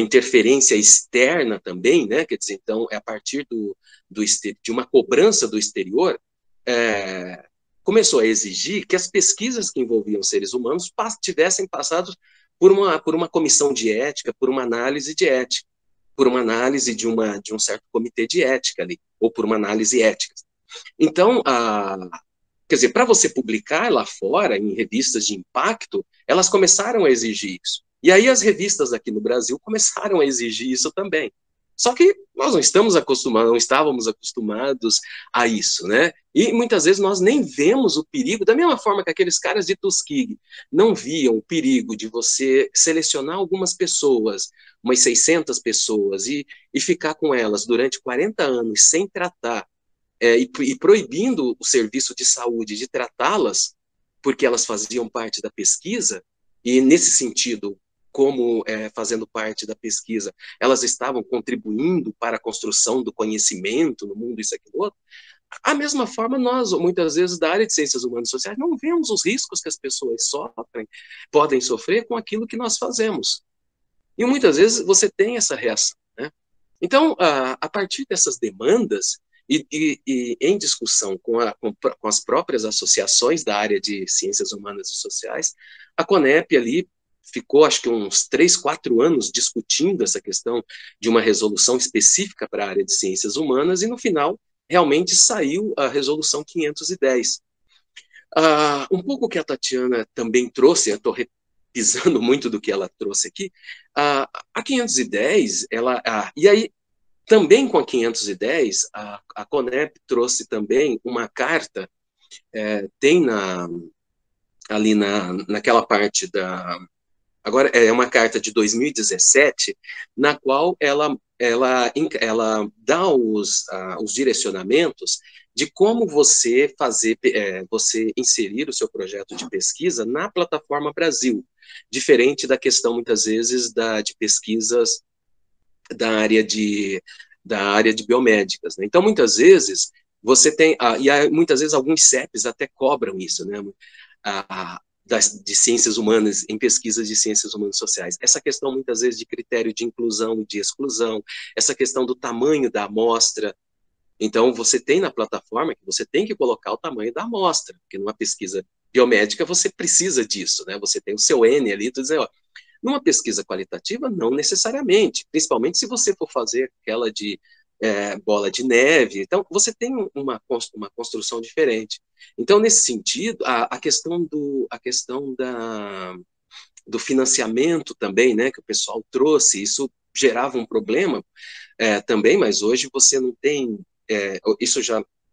E: interferência externa também, né? Quer dizer, então, é a partir de uma cobrança do exterior, começou a exigir que as pesquisas que envolviam seres humanos tivessem passado por uma comissão de ética, por uma análise de ética, por uma análise de um certo comitê de ética ali, ou por uma análise ética. Então, quer dizer, para você publicar lá fora, em revistas de impacto, elas começaram a exigir isso. E aí as revistas aqui no Brasil começaram a exigir isso também. Só que nós não estávamos acostumados a isso, né? E muitas vezes nós nem vemos o perigo, da mesma forma que aqueles caras de Tuskegee não viam o perigo de você selecionar algumas pessoas, umas 600 pessoas, e ficar com elas durante 40 anos sem tratar, e proibindo o serviço de saúde de tratá-las, porque elas faziam parte da pesquisa, e nesse sentido, como fazendo parte da pesquisa, elas estavam contribuindo para a construção do conhecimento no mundo, isso, aquilo, outro. A mesma forma, nós, muitas vezes, da área de ciências humanas e sociais, não vemos os riscos que as pessoas podem sofrer com aquilo que nós fazemos. E muitas vezes você tem essa reação, né? Então, a partir dessas demandas, e em discussão com as próprias associações da área de ciências humanas e sociais, a CONEP ali ficou, acho que uns 3, 4 anos discutindo essa questão de uma resolução específica para a área de ciências humanas, e no final realmente saiu a resolução 510. Um pouco que a Tatiana também trouxe, eu estou repisando muito do que ela trouxe aqui, a 510, e aí também com a 510, a CONEP trouxe também uma carta, tem ali naquela parte agora é uma carta de 2017, na qual ela dá os direcionamentos de como você você inserir o seu projeto de pesquisa na plataforma Brasil, diferente da questão, muitas vezes, de pesquisas da área de biomédicas, né? Então, muitas vezes, você tem, muitas vezes alguns CEPs até cobram isso, né? De ciências humanas, em pesquisas de ciências humanas e sociais. Essa questão, muitas vezes, de critério de inclusão e de exclusão, essa questão do tamanho da amostra. Então, você tem na plataforma que você tem que colocar o tamanho da amostra, porque numa pesquisa biomédica você precisa disso, né? Você tem o seu N ali, tu diz, ó, numa pesquisa qualitativa, não necessariamente, principalmente se você for fazer aquela de bola de neve. Então, você tem uma construção diferente. Então, nesse sentido, a questão do financiamento também, né, que o pessoal trouxe, isso gerava um problema também, mas hoje você não tem,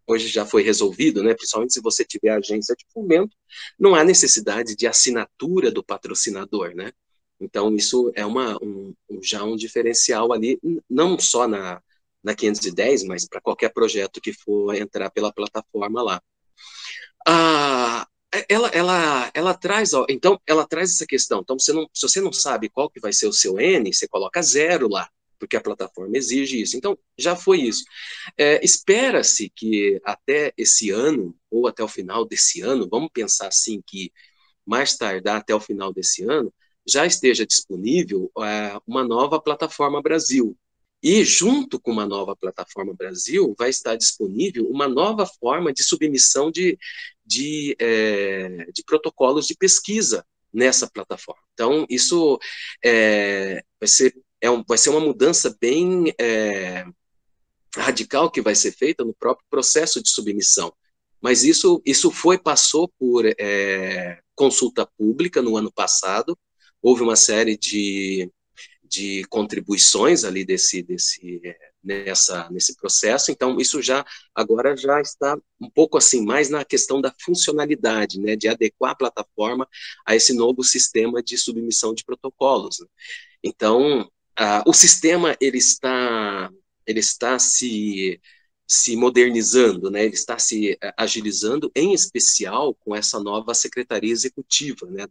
E: hoje já foi resolvido, né, principalmente se você tiver agência de fomento, não há necessidade de assinatura do patrocinador, né? Então, isso é já um diferencial ali, não só na 510, mas para qualquer projeto que for entrar pela plataforma lá. Ela traz, então, ela traz essa questão. Então, se você não sabe qual que vai ser o seu N, você coloca 0 lá, porque a plataforma exige isso. Então, já foi isso. Espera-se que até esse ano, ou até o final desse ano, vamos pensar assim, que mais tardar até o final desse ano, já esteja disponível uma nova plataforma Brasil. E, junto com uma nova plataforma Brasil, vai estar disponível uma nova forma de submissão de protocolos de pesquisa nessa plataforma. Então, isso vai ser uma mudança bem radical que vai ser feita no próprio processo de submissão. Mas isso passou por consulta pública no ano passado. Houve uma série de contribuições ali nesse processo. Então, isso agora já está um pouco assim, mais na questão da funcionalidade, né, de adequar a plataforma a esse novo sistema de submissão de protocolos, né? Então, o sistema ele está se modernizando, né? Ele está se agilizando, em especial com essa nova secretaria executiva, né,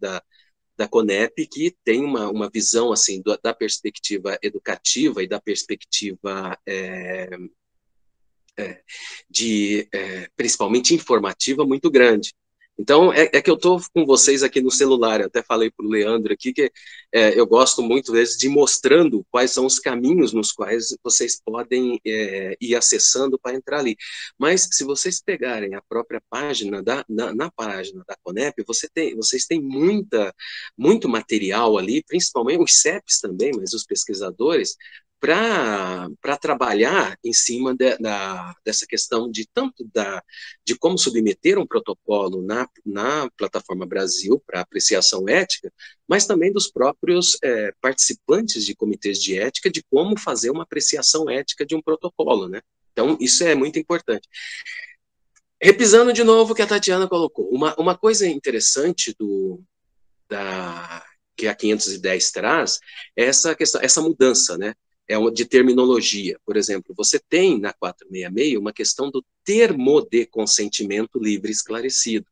E: da Conep, que tem uma visão assim da perspectiva educativa e da perspectiva principalmente informativa muito grande. Então, é que eu estou com vocês aqui no celular, eu até falei para o Leandro aqui que eu gosto muito, às vezes, de mostrando quais são os caminhos nos quais vocês podem ir acessando para entrar ali. Mas, se vocês pegarem a própria página, na página da Conep, vocês têm muito material ali, principalmente os CEPs também, mas os pesquisadores, para trabalhar em cima dessa questão de de como submeter um protocolo na plataforma Brasil para apreciação ética, mas também dos próprios participantes de comitês de ética, de como fazer uma apreciação ética de um protocolo, né? Então, isso é muito importante. Repisando de novo o que a Tatiana colocou, uma coisa interessante que a 510 traz é essa questão, essa mudança, né? De terminologia. Por exemplo, você tem na 466 uma questão do termo de consentimento livre e esclarecido.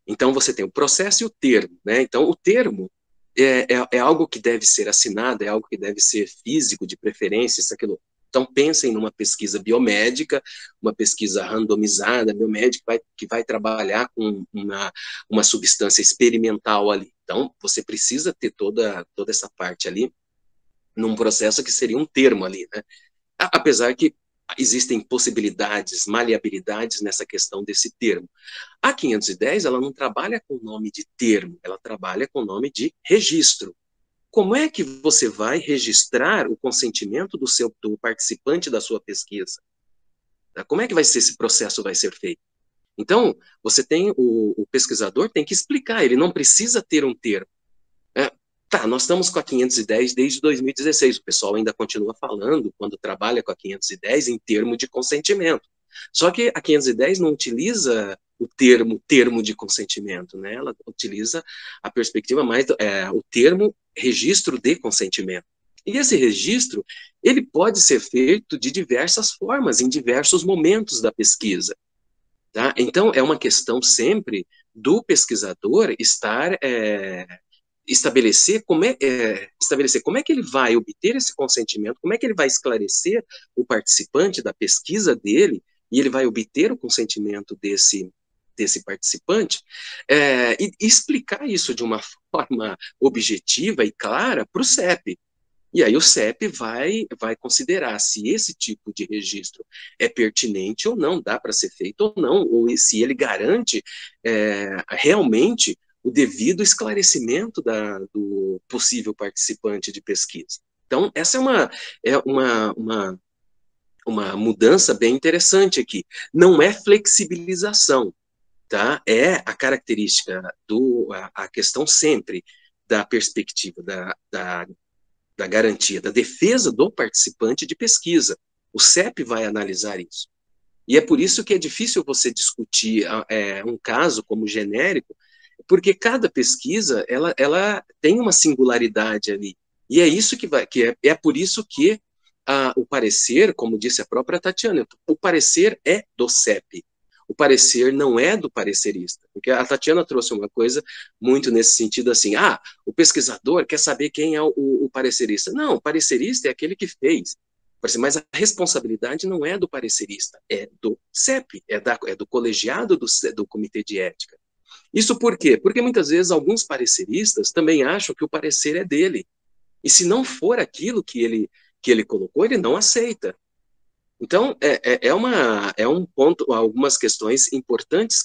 E: Então, você tem o processo e o termo. Né? Então, o termo é algo que deve ser assinado, é algo que deve ser físico, de preferência, isso, aquilo. Então, pensem numa pesquisa biomédica, uma pesquisa randomizada, biomédica, que vai trabalhar com uma substância experimental ali. Então, você precisa ter toda essa parte ali, num processo que seria um termo ali, né? Apesar que existem possibilidades, maleabilidades nessa questão desse termo. A 510, ela não trabalha com o nome de termo, ela trabalha com o nome de registro. Como é que você vai registrar o consentimento do participante da sua pesquisa? Como é que esse processo vai ser feito? Então, você tem o pesquisador tem que explicar, ele não precisa ter um termo. Nós estamos com a 510 desde 2016, o pessoal ainda continua falando, quando trabalha com a 510, em termo de consentimento. Só que a 510 não utiliza o termo de consentimento, né? Ela utiliza a perspectiva mais, o termo registro de consentimento. E esse registro, ele pode ser feito de diversas formas, em diversos momentos da pesquisa. Tá? Então, é uma questão sempre do pesquisador estabelecer como é que ele vai obter esse consentimento, como é que ele vai esclarecer o participante da pesquisa dele, e ele vai obter o consentimento desse participante, e explicar isso de uma forma objetiva e clara para o CEP. E aí o CEP vai considerar se esse tipo de registro é pertinente ou não, dá para ser feito ou não, ou se ele garante realmente o devido esclarecimento do possível participante de pesquisa. Então, essa é uma mudança bem interessante aqui. Não é flexibilização, tá? É a característica a questão sempre da perspectiva da garantia, da defesa do participante de pesquisa. O CEP vai analisar isso. E é por isso que é difícil você discutir um caso como genérico, porque cada pesquisa ela tem uma singularidade ali. E é isso é por isso que o parecer, como disse a própria Tatiana, o parecer é do CEP. O parecer não é do parecerista. Porque a Tatiana trouxe uma coisa muito nesse sentido assim, o pesquisador quer saber quem é o parecerista. Não, o parecerista é aquele que fez. Mas a responsabilidade não é do parecerista, é do CEP, é do colegiado do Comitê de Ética. Isso por quê? Porque muitas vezes alguns pareceristas também acham que o parecer é dele. E se não for aquilo que ele colocou, ele não aceita. Então, é um ponto, algumas questões importantes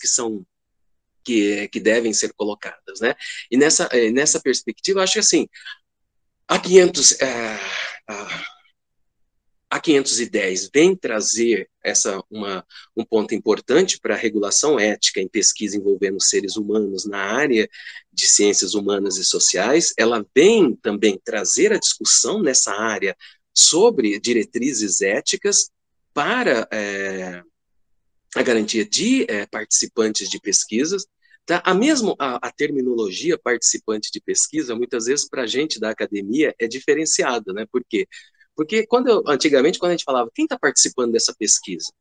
E: que devem ser colocadas, né? E nessa perspectiva, eu acho que assim, a 510 vem trazer um ponto importante para a regulação ética em pesquisa envolvendo seres humanos na área de ciências humanas e sociais. Ela vem também trazer a discussão nessa área sobre diretrizes éticas para a garantia de participantes de pesquisas. Tá? A terminologia participante de pesquisa, muitas vezes, para a gente da academia, é diferenciada, né? Por quê? Porque antigamente, quando a gente falava, quem está participando dessa pesquisa?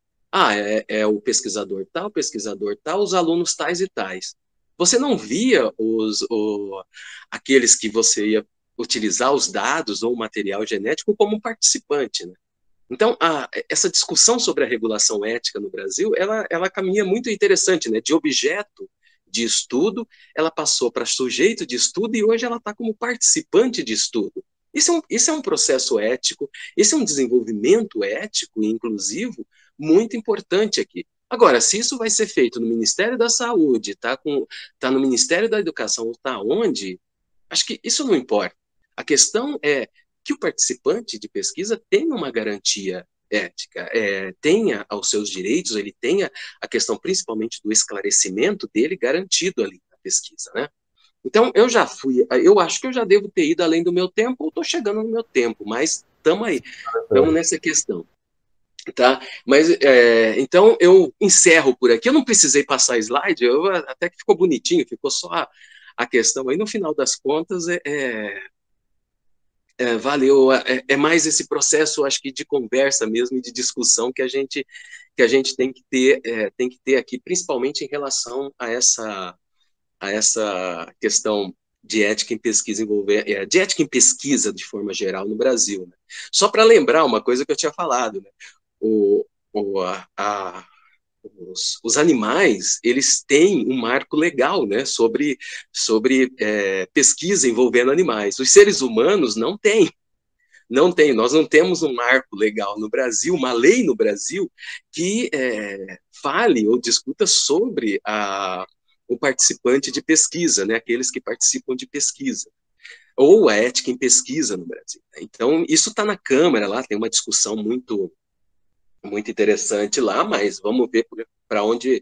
E: É o pesquisador tal, os alunos tais e tais. você não via aqueles que você ia utilizar os dados ou o material genético como participante, né? Então, essa discussão sobre a regulação ética no Brasil, ela caminha muito interessante, né? De objeto de estudo, ela passou para sujeito de estudo e hoje ela está como participante de estudo. Isso é um processo ético, esse é um desenvolvimento ético e inclusivo muito importante aqui. Agora, se isso vai ser feito no Ministério da Saúde, tá no Ministério da Educação, ou está onde, acho que isso não importa. A questão é que o participante de pesquisa tenha uma garantia ética, tenha os seus direitos, ele tenha a questão principalmente do esclarecimento dele garantido ali na pesquisa, né? Então, eu acho que eu já devo ter ido além do meu tempo, ou estou chegando no meu tempo, mas estamos aí, estamos nessa questão. Tá? Mas, então, eu encerro por aqui. Eu não precisei passar slide, até que ficou bonitinho, ficou só a questão. Aí, no final das contas, valeu. É mais esse processo, acho que, de conversa mesmo e de discussão que a gente tem que ter aqui, principalmente em relação a essa questão de ética em pesquisa de ética em pesquisa de forma geral no Brasil, né? Só para lembrar uma coisa que eu tinha falado, né? Os animais, eles têm um marco legal, né, sobre pesquisa envolvendo animais. Os seres humanos não têm. Nós não temos um marco legal no Brasil, uma lei no Brasil que fale ou discuta sobre o participante de pesquisa, né, aqueles que participam de pesquisa, ou a ética em pesquisa no Brasil. Então, isso está na Câmara, lá tem uma discussão muito interessante lá, mas vamos ver para onde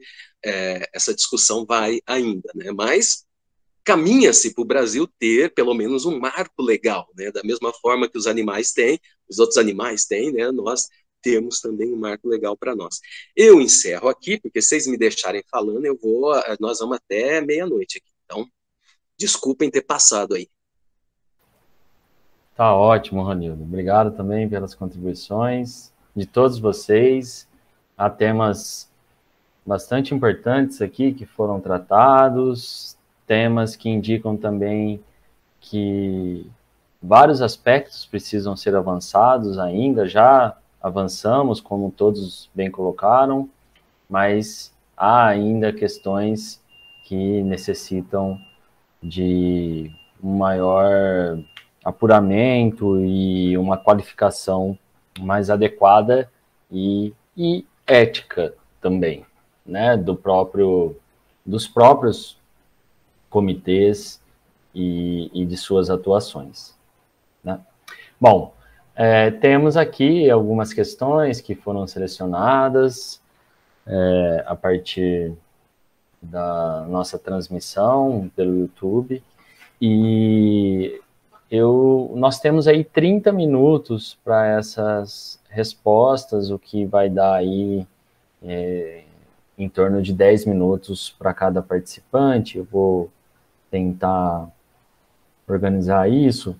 E: essa discussão vai ainda, né? Mas caminha-se para o Brasil ter pelo menos um marco legal, né? Da mesma forma que os animais têm, os outros animais têm, né? Nós temos também um marco legal para nós. Eu encerro aqui, porque se vocês me deixarem falando, nós vamos até meia-noite aqui. Então, desculpem ter passado aí.
A: Tá ótimo, Ronildo. Obrigado também pelas contribuições de todos vocês. Há temas bastante importantes aqui que foram tratados, temas que indicam também que vários aspectos precisam ser avançados ainda, já avançamos, como todos bem colocaram, mas há ainda questões que necessitam de um maior apuramento e uma qualificação mais adequada e ética também, né, dos próprios comitês e de suas atuações, né? Bom, temos aqui algumas questões que foram selecionadas a partir da nossa transmissão pelo YouTube, e nós temos aí 30 minutos para essas respostas, o que vai dar aí em torno de 10 minutos para cada participante. Eu vou tentar organizar isso.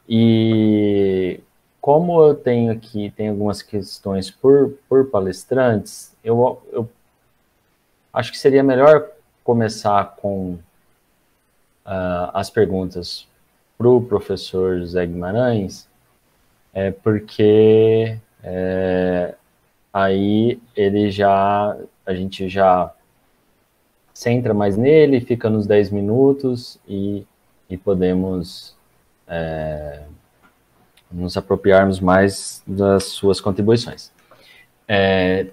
A: E como eu tenho aqui, tem algumas questões por palestrantes, eu acho que seria melhor começar com as perguntas para o professor José Guimarães, porque aí a gente já centra mais nele, fica nos 10 minutos e podemos nos apropriarmos mais das suas contribuições.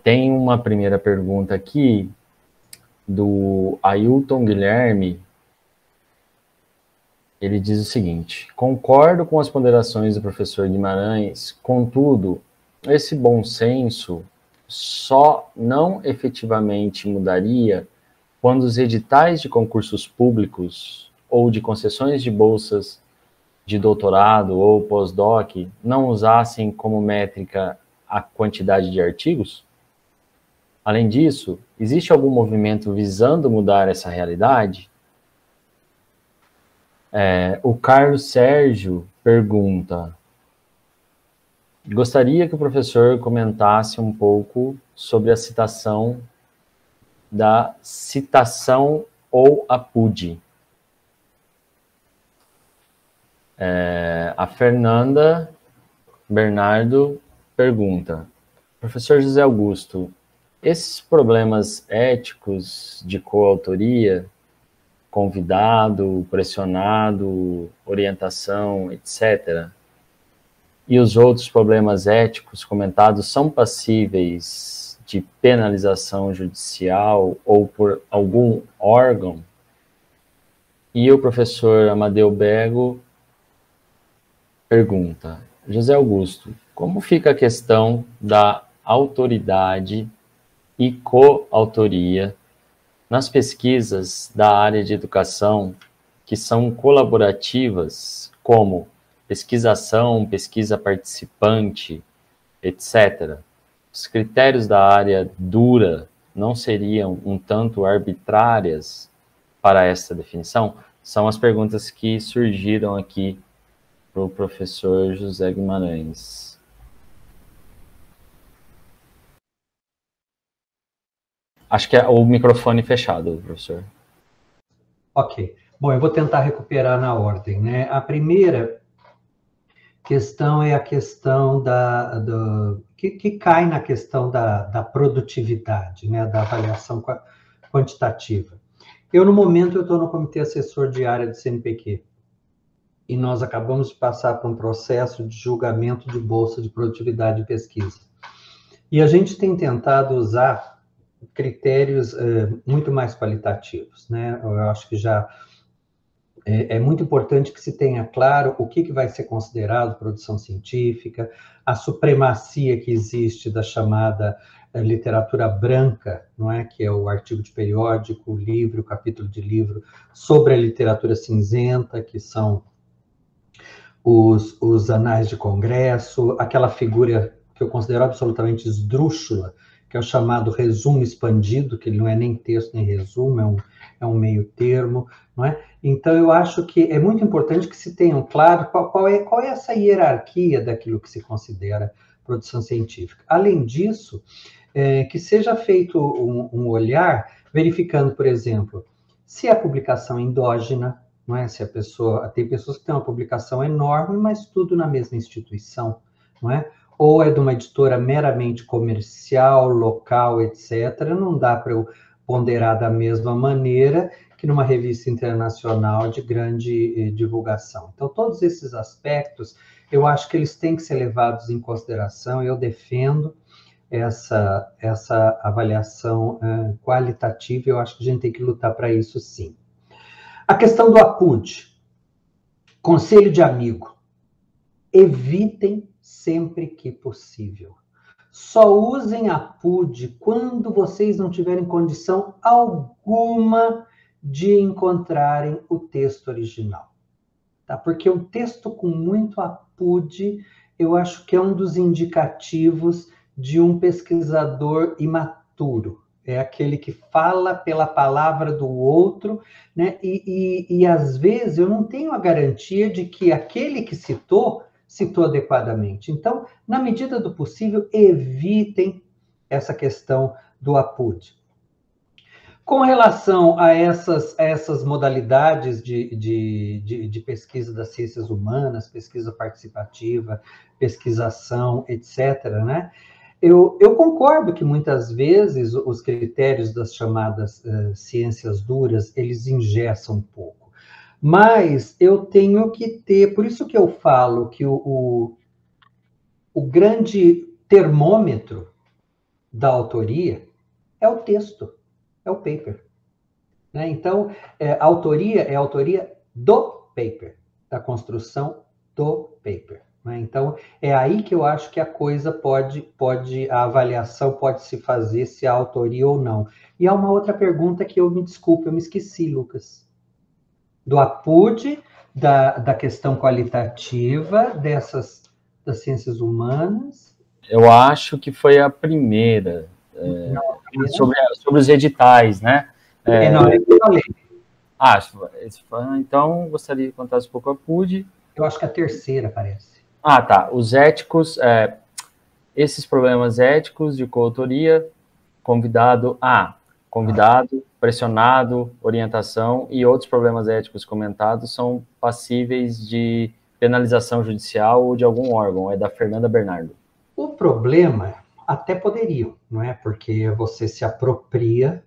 A: Tem uma primeira pergunta aqui do Ailton Guilherme. Ele diz o seguinte: concordo com as ponderações do professor Guimarães, contudo, esse bom senso só não efetivamente mudaria quando os editais de concursos públicos ou de concessões de bolsas de doutorado ou pós-doc não usassem como métrica a quantidade de artigos? Além disso, existe algum movimento visando mudar essa realidade? O Carlos Sérgio pergunta: gostaria que o professor comentasse um pouco sobre a citação ou APUD? A Fernanda Bernardo pergunta: professor José Augusto, esses problemas éticos de coautoria, convidado, pressionado, orientação, etc., e os outros problemas éticos comentados são passíveis de penalização judicial ou por algum órgão? E o professor Amadeu Bego pergunta: José Augusto, como fica a questão da autoridade e coautoria nas pesquisas da área de educação que são colaborativas, como pesquisação, pesquisa participante, etc. Os critérios da área dura não seriam um tanto arbitrárias para essa definição? São as perguntas que surgiram aqui para o professor José Guimarães. Acho que é o microfone fechado, professor.
B: Ok. Bom, eu vou tentar recuperar na ordem, né? A primeira questão é a questão que cai na questão da produtividade, né? Da avaliação quantitativa. No momento, eu estou no Comitê Assessor de Área do CNPq. E nós acabamos de passar por um processo de julgamento de bolsa de produtividade de pesquisa. E a gente tem tentado usar critérios muito mais qualitativos, né? Eu acho que já é muito importante que se tenha claro o que vai ser considerado produção científica, a supremacia que existe da chamada literatura branca, não é? Que é o artigo de periódico, o livro, o capítulo de livro, sobre a literatura cinzenta, que são os anais de congresso, aquela figura que eu considero absolutamente esdrúxula, que é o chamado resumo expandido, que ele não é nem texto nem resumo, é um meio termo, não é? Então, eu acho que é muito importante que se tenham claro qual é essa hierarquia daquilo que se considera produção científica. Além disso, que seja feito um olhar verificando, por exemplo, se a publicação é endógena, não é? Se a pessoa, tem pessoas que têm uma publicação enorme, mas tudo na mesma instituição, não é? Ou é de uma editora meramente comercial, local, etc. Não dá para eu ponderar da mesma maneira que numa revista internacional de grande divulgação. Então, todos esses aspectos, eu acho que eles têm que ser levados em consideração. Eu defendo essa avaliação qualitativa. Eu acho que a gente tem que lutar para isso, sim. A questão do APUD, conselho de amigo, evitem sempre que possível. Só usem APUD quando vocês não tiverem condição alguma de encontrarem o texto original. Tá? Porque o texto com muito APUD, eu acho que é um dos indicativos de um pesquisador imaturo. É aquele que fala pela palavra do outro, né? E às vezes eu não tenho a garantia de que aquele que citou adequadamente. Então, na medida do possível, evitem essa questão do APUD. Com relação a essas modalidades de pesquisa das ciências humanas, pesquisa participativa, pesquisação, etc., né? Eu concordo que muitas vezes os critérios das chamadas ciências duras, eles engessam um pouco. Mas eu tenho que ter, por isso que eu falo que o grande termômetro da autoria é o texto, é o paper. Né? Então, a autoria é a autoria do paper, da construção do paper. Né? Então, é aí que eu acho que a coisa a avaliação pode se fazer, se há autoria ou não. E há uma outra pergunta que eu me esqueci, Lucas. Do APUD, da questão qualitativa das ciências humanas.
A: Eu acho que foi a primeira, sobre os editais, né?
B: Não, é que eu falei.
A: Então, gostaria de contar um pouco a APUD.
B: Eu acho que a terceira parece.
A: Tá. Os éticos, esses problemas éticos de coautoria, convidado, pressionado, orientação e outros problemas éticos comentados são passíveis de penalização judicial ou de algum órgão? É da Fernanda Bernardo.
B: O problema até poderiam, não é? Porque você se apropria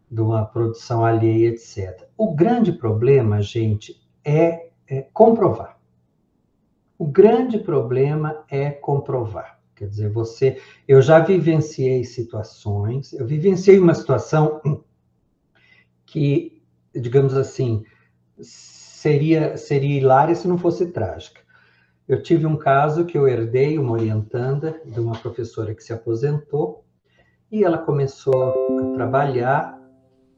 B: de uma produção alheia, etc. O grande problema, gente, é comprovar. O grande problema é comprovar. Quer dizer, eu já vivenciei situações, eu vivenciei uma situação que, digamos assim, seria hilária se não fosse trágica. Eu tive um caso que eu herdei uma orientanda de uma professora que se aposentou, e ela começou a trabalhar,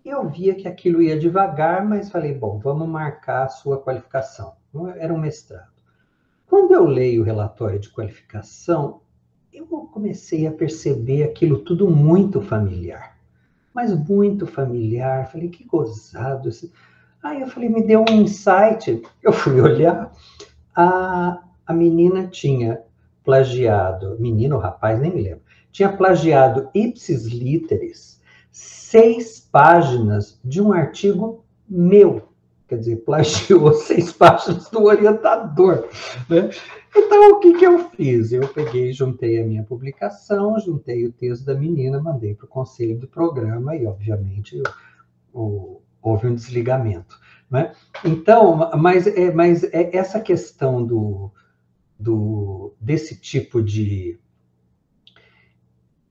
B: e eu via que aquilo ia devagar, mas falei, bom, vamos marcar a sua qualificação. Era um mestrado. Quando eu leio o relatório de qualificação, eu comecei a perceber aquilo tudo muito familiar. Mas muito familiar. Falei, que gozado. Aí eu falei, me deu um insight. Eu fui olhar, a menina tinha plagiado, menino ou rapaz, nem me lembro, tinha plagiado ipsis literis 6 páginas de um artigo meu. Quer dizer, plagiou 6 páginas do orientador, né? Então, o que eu fiz? Eu peguei, juntei a minha publicação, juntei o texto da menina, mandei para o conselho do programa e, obviamente, houve um desligamento, né? Então, mas essa questão desse tipo de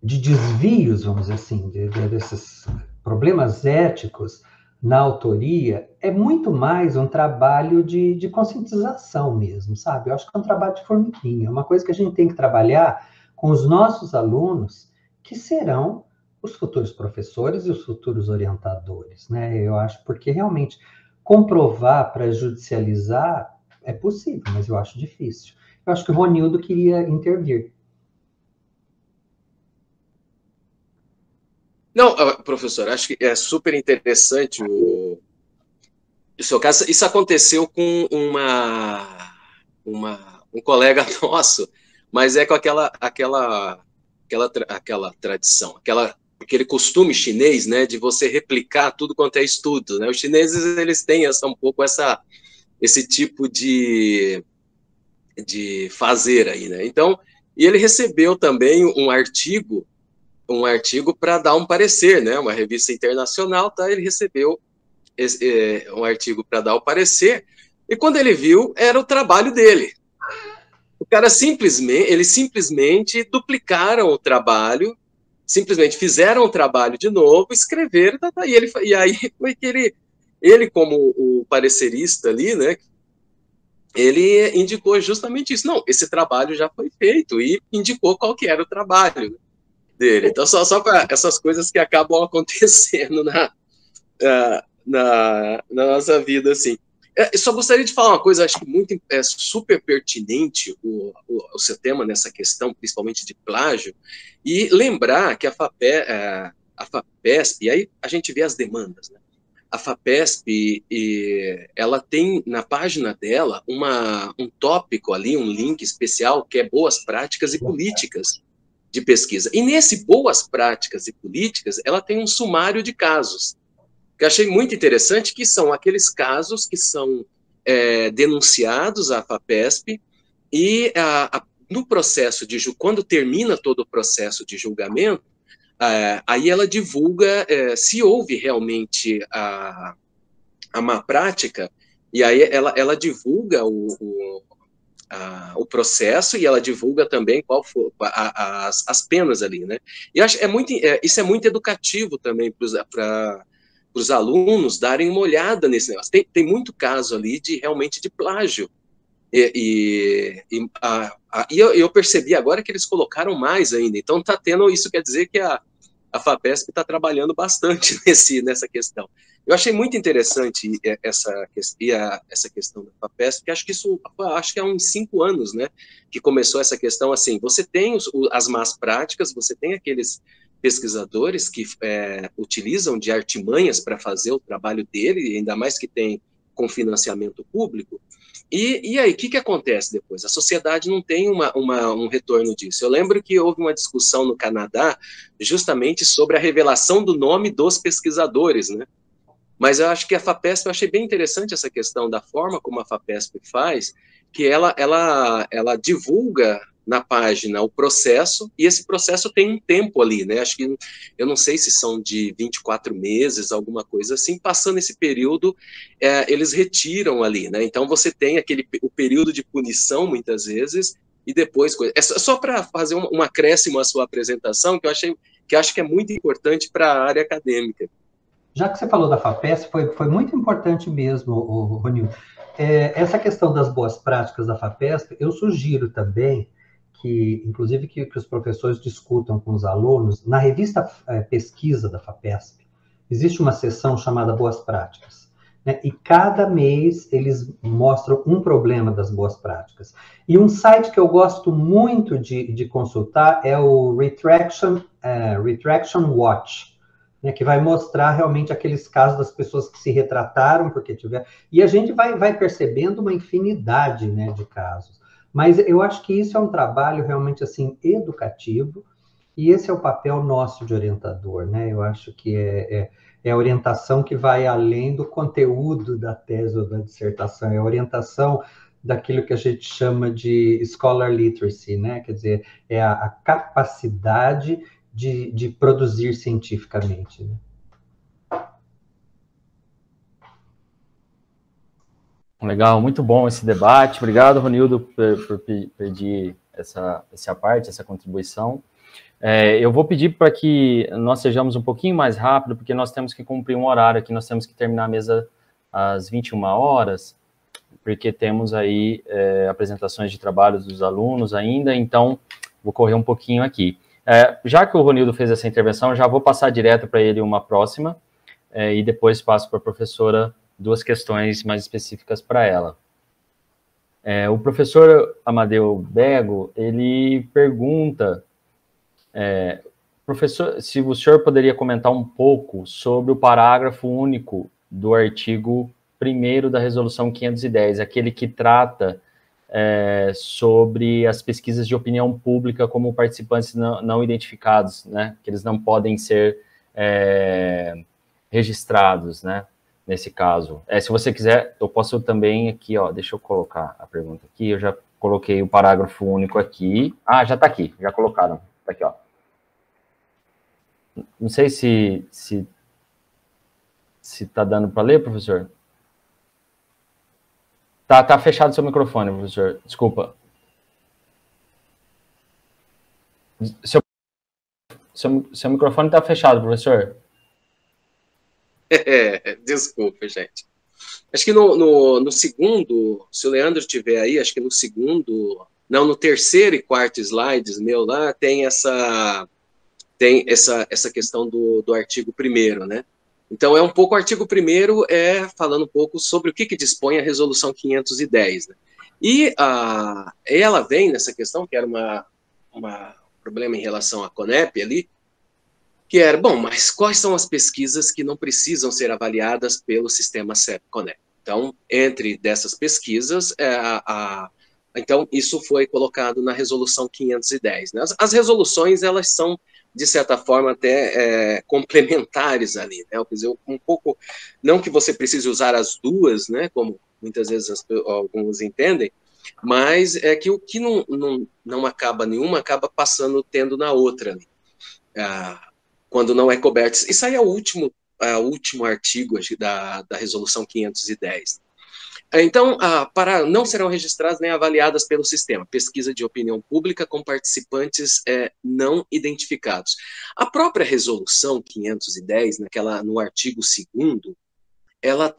B: desvios, vamos dizer assim, desses problemas éticos na autoria, é muito mais um trabalho de conscientização mesmo, sabe? Eu acho que é um trabalho de formiguinha, uma coisa que a gente tem que trabalhar com os nossos alunos, que serão os futuros professores e os futuros orientadores, né? Eu acho, porque realmente comprovar para judicializar é possível, mas eu acho difícil. Eu acho que o Ronildo queria intervir.
E: Não, professor, acho que é super interessante o seu caso. Isso aconteceu com um colega nosso, mas é com aquela tradição, aquele costume chinês, né, de você replicar tudo quanto é estudo, né? Os chineses, eles têm um pouco esse tipo de fazer aí, né? Então, e ele recebeu também um artigo para dar um parecer, né? Uma revista internacional, tá? Ele recebeu um artigo para dar o parecer, e quando ele viu, era o trabalho dele. O cara eles simplesmente duplicaram o trabalho, simplesmente fizeram o trabalho de novo, escreveram, e aí foi que ele como o parecerista ali, né? Ele indicou justamente isso. Não, esse trabalho já foi feito, e indicou qual que era o trabalho dele. Então, só para essas coisas que acabam acontecendo na nossa vida, assim. Eu só gostaria de falar uma coisa, acho que super pertinente o seu tema nessa questão, principalmente de plágio, e lembrar que a FAPESP, e aí a gente vê as demandas, né? A FAPESP, ela tem na página dela um tópico ali, um link especial, que é boas práticas e políticas de pesquisa. E nesse boas práticas e políticas, ela tem um sumário de casos, que eu achei muito interessante, que são aqueles casos que são denunciados à FAPESP, e no processo quando termina todo o processo de julgamento, aí ela divulga se houve realmente a má prática, e aí ela divulga o processo, e ela divulga também qual for as penas ali, né? E acho isso é muito educativo também para os alunos darem uma olhada nesse negócio. Tem muito caso ali realmente de plágio. E eu percebi agora que eles colocaram mais ainda. Então tá tendo, isso quer dizer que a FAPESP está trabalhando bastante nessa questão. Eu achei muito interessante essa questão da FAPESP, porque acho que há uns 5 anos, né, que começou essa questão assim. Você tem as más práticas, você tem aqueles pesquisadores que utilizam de artimanhas para fazer o trabalho dele, ainda mais que tem com financiamento público. E aí, o que acontece depois? A sociedade não tem um retorno disso. Eu lembro que houve uma discussão no Canadá justamente sobre a revelação do nome dos pesquisadores, né? Mas eu acho que a FAPESP, eu achei bem interessante essa questão da forma como a FAPESP faz, que ela divulga na página o processo, e esse processo tem um tempo ali, né? Acho que, eu não sei se são de 24 meses, alguma coisa assim, passando esse período, eles retiram ali, né? Então você tem o período de punição, muitas vezes, e depois... só para fazer um acréscimo à sua apresentação, que acho que é muito importante para a área acadêmica.
B: Já que você falou da FAPESP, foi muito importante mesmo, Ronildo. Essa questão das boas práticas da FAPESP, eu sugiro também que, inclusive, que os professores discutam com os alunos. Na revista Pesquisa da FAPESP, existe uma seção chamada Boas Práticas, né? E cada mês eles mostram um problema das boas práticas. E um site que eu gosto muito de consultar é o Retraction Watch, né, que vai mostrar realmente aqueles casos das pessoas que se retrataram porque tiveram... E a gente vai percebendo uma infinidade, né, de casos. Mas eu acho que isso é um trabalho realmente assim educativo, e esse é o papel nosso de orientador, né? Eu acho que é a orientação que vai além do conteúdo da tese ou da dissertação, é a orientação daquilo que a gente chama de scholar literacy, né? Quer dizer, é a capacidade de produzir cientificamente, né?
A: Legal, muito bom esse debate. Obrigado, Ronildo, por pedir essa parte, essa contribuição. Eu vou pedir para que nós sejamos um pouquinho mais rápido, porque nós temos que cumprir um horário aqui, nós temos que terminar a mesa às 21 horas, porque temos aí apresentações de trabalhos dos alunos ainda, então vou correr um pouquinho aqui. Já que o Ronildo fez essa intervenção, já vou passar direto para ele uma próxima, e depois passo para a professora 2 questões mais específicas para ela. O professor Amadeu Bego, ele pergunta, professor, se o senhor poderia comentar um pouco sobre o parágrafo único do artigo 1º da Resolução 510, aquele que trata sobre as pesquisas de opinião pública como participantes não identificados, né, que eles não podem ser registrados, né, nesse caso. Se você quiser, eu posso também aqui, ó, deixa eu colocar a pergunta aqui, eu já coloquei o parágrafo único aqui. Já está aqui, já colocaram, está aqui, ó. Não sei se está dando para ler, professor? Tá fechado seu microfone, professor. Desculpa. Seu microfone está fechado, professor.
E: Desculpa, gente. Acho que no segundo, se o Leandro estiver aí, acho que no segundo, não, no terceiro e quarto slides meu lá, tem essa questão do artigo 1º, né? Então, o artigo 1º falando um pouco sobre o que dispõe a Resolução 510, né? E ela vem nessa questão, que era um problema em relação à CONEP ali, que era, mas quais são as pesquisas que não precisam ser avaliadas pelo sistema CEP-CONEP? Então, entre dessas pesquisas, então, isso foi colocado na Resolução 510, né? As resoluções, elas são, de certa forma, até complementares ali, né? Quer dizer, um pouco, não que você precise usar as duas, né, como muitas vezes alguns entendem, mas é que o que não acaba nenhuma, acaba tendo na outra, né? Quando não é coberto. Isso aí é o último artigo da Resolução 510. Então, não serão registradas nem avaliadas pelo sistema, pesquisa de opinião pública com participantes não identificados. A própria Resolução 510, no artigo 2º, ela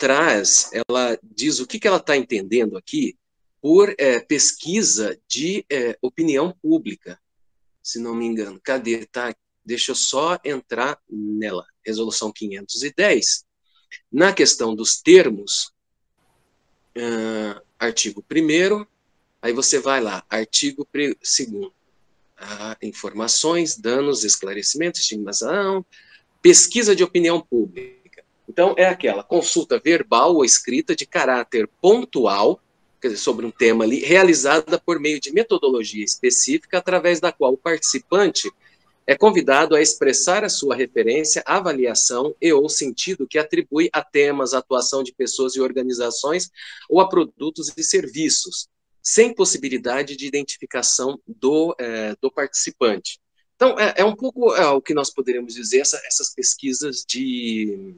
E: diz o que ela está entendendo aqui por pesquisa de opinião pública, se não me engano. Cadê? Tá? Deixa eu só entrar nela. Resolução 510. Na questão dos termos, artigo 1º, aí você vai lá, artigo 2º, informações, danos, esclarecimentos, estigmatização, pesquisa de opinião pública. Então, é aquela consulta verbal ou escrita de caráter pontual, quer dizer, sobre um tema ali, realizada por meio de metodologia específica, através da qual o participante é convidado a expressar a sua referência, avaliação e ou sentido que atribui a temas, atuação de pessoas e organizações ou a produtos e serviços, sem possibilidade de identificação do participante. Então, é um pouco o que nós poderíamos dizer, essas pesquisas de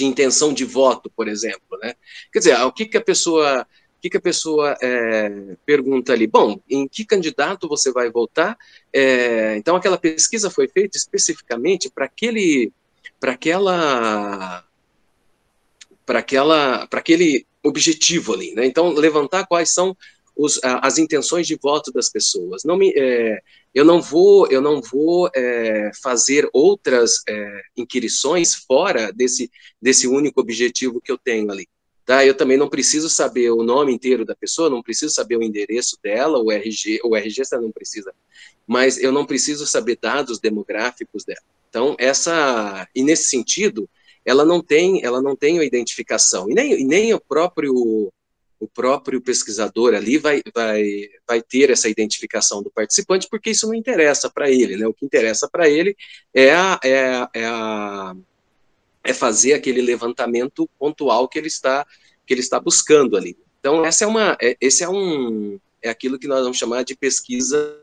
E: intenção de voto, por exemplo, né? Quer dizer, o que a pessoa pergunta ali? Bom, em que candidato você vai votar? Então, aquela pesquisa foi feita especificamente para aquele objetivo ali, né? Então, levantar quais são as intenções de voto das pessoas. Eu não vou fazer outras inquirições fora desse único objetivo que eu tenho ali. Tá? Eu também não preciso saber o nome inteiro da pessoa, não preciso saber o endereço dela, o RG você não precisa, mas eu não preciso saber dados demográficos dela. Então, e nesse sentido, ela não tem a identificação, e nem o próprio pesquisador ali vai ter essa identificação do participante, porque isso não interessa para ele, né? O que interessa para ele é fazer aquele levantamento pontual que ele está buscando ali. Então, é aquilo que nós vamos chamar de pesquisa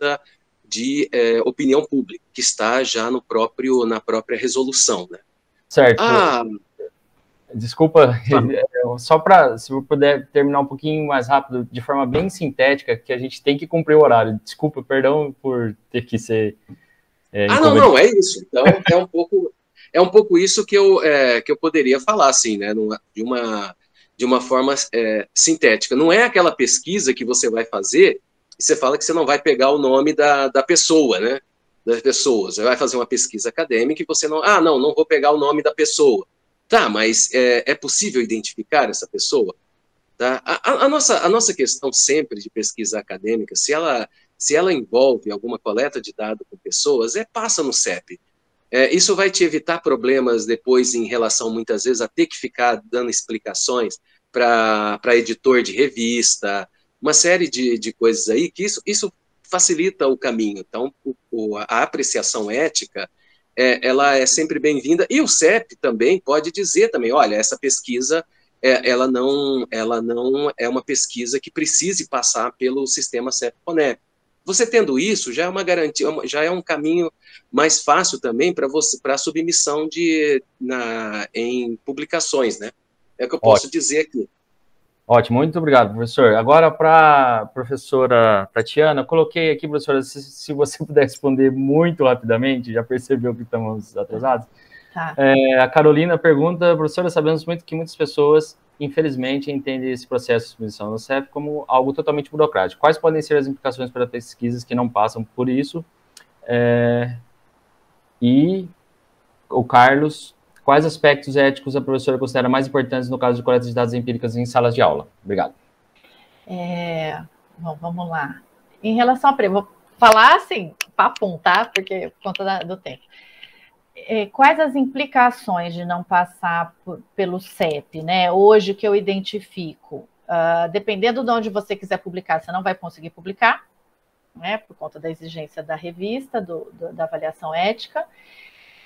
E: de opinião pública, que está já na própria resolução, né?
A: Certo. Desculpa, só para, se eu puder terminar um pouquinho mais rápido, de forma bem sintética, que a gente tem que cumprir o horário. Desculpa, perdão por ter que ser...
E: não, é isso. Então, é um pouco isso que eu poderia falar, assim, né, de uma forma sintética. Não é aquela pesquisa que você vai fazer e você fala que você não vai pegar o nome da pessoa, né, das pessoas. Você vai fazer uma pesquisa acadêmica e você não vou pegar o nome da pessoa. Tá, mas é possível identificar essa pessoa? Tá? A nossa questão sempre de pesquisa acadêmica, se ela envolve alguma coleta de dados com pessoas, passa no CEP. Isso vai te evitar problemas depois em relação, muitas vezes, a ter que ficar dando explicações para editor de revista, uma série de coisas aí, que isso facilita o caminho. Então, a apreciação ética, ela é sempre bem-vinda, e o CEP também pode dizer também, olha, essa pesquisa, ela não é uma pesquisa que precise passar pelo sistema CEP-CONEP. Você tendo isso, já é uma garantia, já é um caminho mais fácil também para a submissão em publicações, né? É o que eu posso dizer aqui.
A: Ótimo, muito obrigado, professor. Agora, para a professora Tatiana, eu coloquei aqui, professora, se você puder responder muito rapidamente, já percebeu que estamos atrasados?
C: Tá.
A: A Carolina pergunta, professora, sabemos muito que muitas pessoas, infelizmente, entendem esse processo de submissão no CEP como algo totalmente burocrático. Quais podem ser as implicações para pesquisas que não passam por isso? E o Carlos... Quais aspectos éticos a professora considera mais importantes no caso de coleta de dados empíricas em salas de aula? Obrigado.
C: Bom, vamos lá. Em relação vou falar assim, papum, tá? Porque por conta do tempo. Quais as implicações de não passar pelo CEP, né? Hoje que eu identifico, dependendo de onde você quiser publicar, você não vai conseguir publicar, né? Por conta da exigência da revista, da avaliação ética.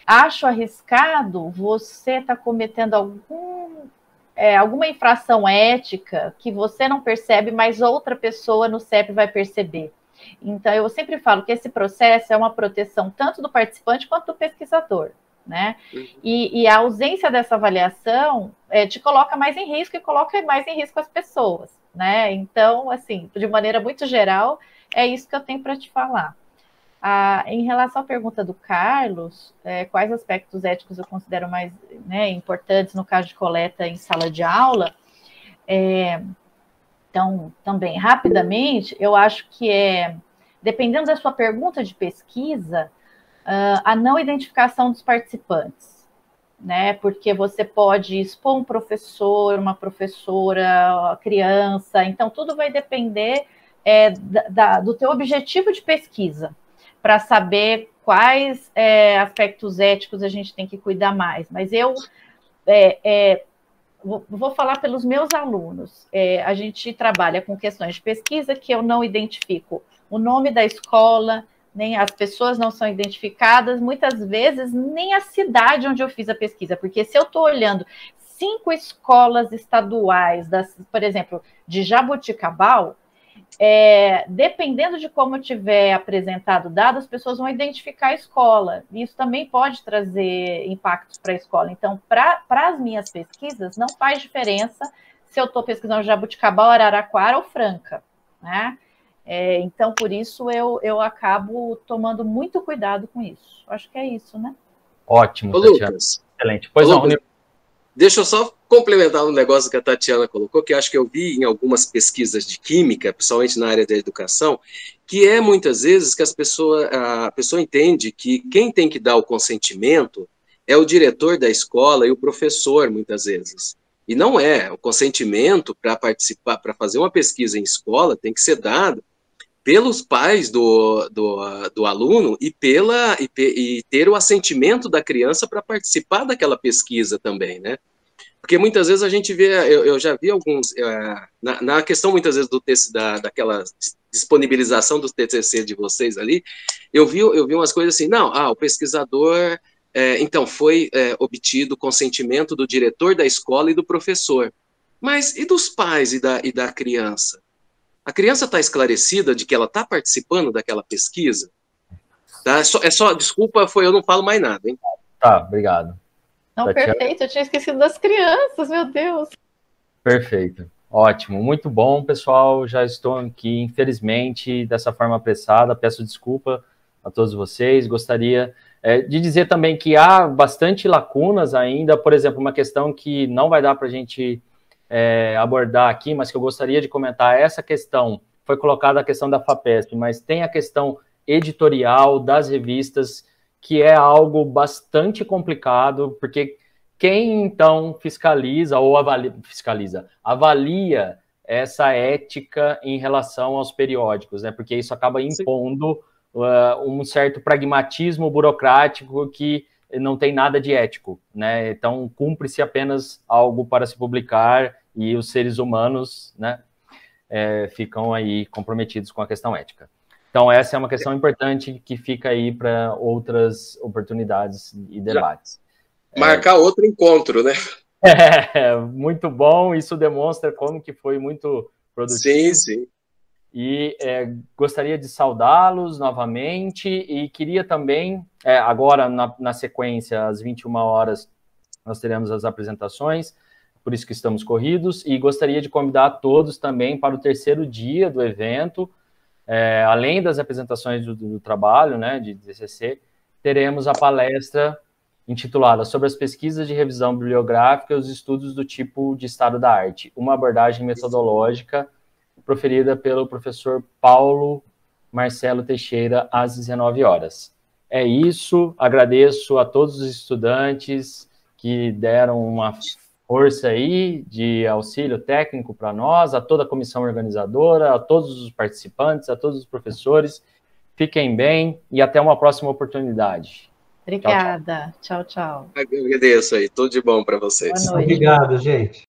C: Acho arriscado você estar cometendo alguma infração ética que você não percebe, mas outra pessoa no CEP vai perceber. Então, eu sempre falo que esse processo é uma proteção tanto do participante quanto do pesquisador, né? E a ausência dessa avaliação te coloca mais em risco e coloca mais em risco as pessoas, né? Então, assim, de maneira muito geral, é isso que eu tenho para te falar. Em relação à pergunta do Carlos, quais aspectos éticos eu considero mais importantes no caso de coleta em sala de aula? Então, também, rapidamente, eu acho que dependendo da sua pergunta de pesquisa, a não identificação dos participantes, né? Porque você pode expor um professor, uma professora, criança, então tudo vai depender do teu objetivo de pesquisa, para saber quais aspectos éticos a gente tem que cuidar mais. Mas eu vou falar pelos meus alunos. A gente trabalha com questões de pesquisa que eu não identifico o nome da escola, nem as pessoas não são identificadas, muitas vezes nem a cidade onde eu fiz a pesquisa, porque se eu estou olhando 5 escolas estaduais, por exemplo, de Jaboticabal, dependendo de como eu tiver apresentado dados, as pessoas vão identificar a escola. Isso também pode trazer impactos para a escola. Então, para as minhas pesquisas, não faz diferença se eu estou pesquisando Jaboticabal, Araraquara ou Franca, né? Então, por isso, eu acabo tomando muito cuidado com isso. Acho que é isso, né?
A: Ótimo,
E: Ô,
A: Tatiana.
E: Lucas.
A: Excelente. Pois não,
E: Lucas, deixa eu só complementar um negócio que a Tatiana colocou, que eu acho que eu vi em algumas pesquisas de química, principalmente na área da educação, que muitas vezes que a pessoa entende que quem tem que dar o consentimento é o diretor da escola e o professor, muitas vezes. E não é. O consentimento para participar, para fazer uma pesquisa em escola, tem que ser dado pelos pais do aluno e ter o assentimento da criança para participar daquela pesquisa também, né? Porque muitas vezes a gente vê, eu já vi alguns, na questão muitas vezes daquela disponibilização do TCC de vocês ali, eu vi umas coisas assim, o pesquisador, então foi obtido o consentimento do diretor da escola e do professor, mas e dos pais e da criança? A criança está esclarecida de que ela está participando daquela pesquisa? Tá? Desculpa, eu não falo mais nada, hein?
A: Tá, obrigado.
C: Não,
A: Tatiana.
C: perfeito, eu tinha esquecido das crianças, meu Deus.
A: Perfeito, ótimo, muito bom, pessoal. Já estou aqui, infelizmente, dessa forma apressada. Peço desculpa a todos vocês. Gostaria de dizer também que há bastante lacunas ainda, por exemplo, uma questão que não vai dar para a gente abordar aqui, mas que eu gostaria de comentar. Essa questão foi colocada a questão da FAPESP, mas tem a questão editorial das revistas, que é algo bastante complicado, porque quem, então, fiscaliza ou avalia essa ética em relação aos periódicos, né? Porque isso acaba impondo um certo pragmatismo burocrático que não tem nada de ético, né? Então, cumpre-se apenas algo para se publicar e os seres humanos, né, ficam aí comprometidos com a questão ética. Então, essa é uma questão importante que fica aí para outras oportunidades e debates.
E: Marcar outro encontro, né?
A: Muito bom, isso demonstra como que foi muito produtivo.
E: Sim.
A: E gostaria de saudá-los novamente e queria também, agora na sequência, às 21 horas, nós teremos as apresentações, por isso que estamos corridos, e gostaria de convidar todos também para o 3º dia do evento. Além das apresentações do trabalho, né, de TCC, teremos a palestra intitulada Sobre as pesquisas de revisão bibliográfica e os estudos do tipo de estado da arte, uma abordagem metodológica, proferida pelo professor Paulo Marcelo Teixeira, às 19 horas. É isso, agradeço a todos os estudantes que deram uma força aí de auxílio técnico para nós, a toda a comissão organizadora, a todos os participantes, a todos os professores. Fiquem bem e até uma próxima oportunidade.
C: Obrigada. Tchau, tchau.
E: Agradeço aí. Tudo de bom para vocês.
C: Boa noite.
B: Obrigado, gente.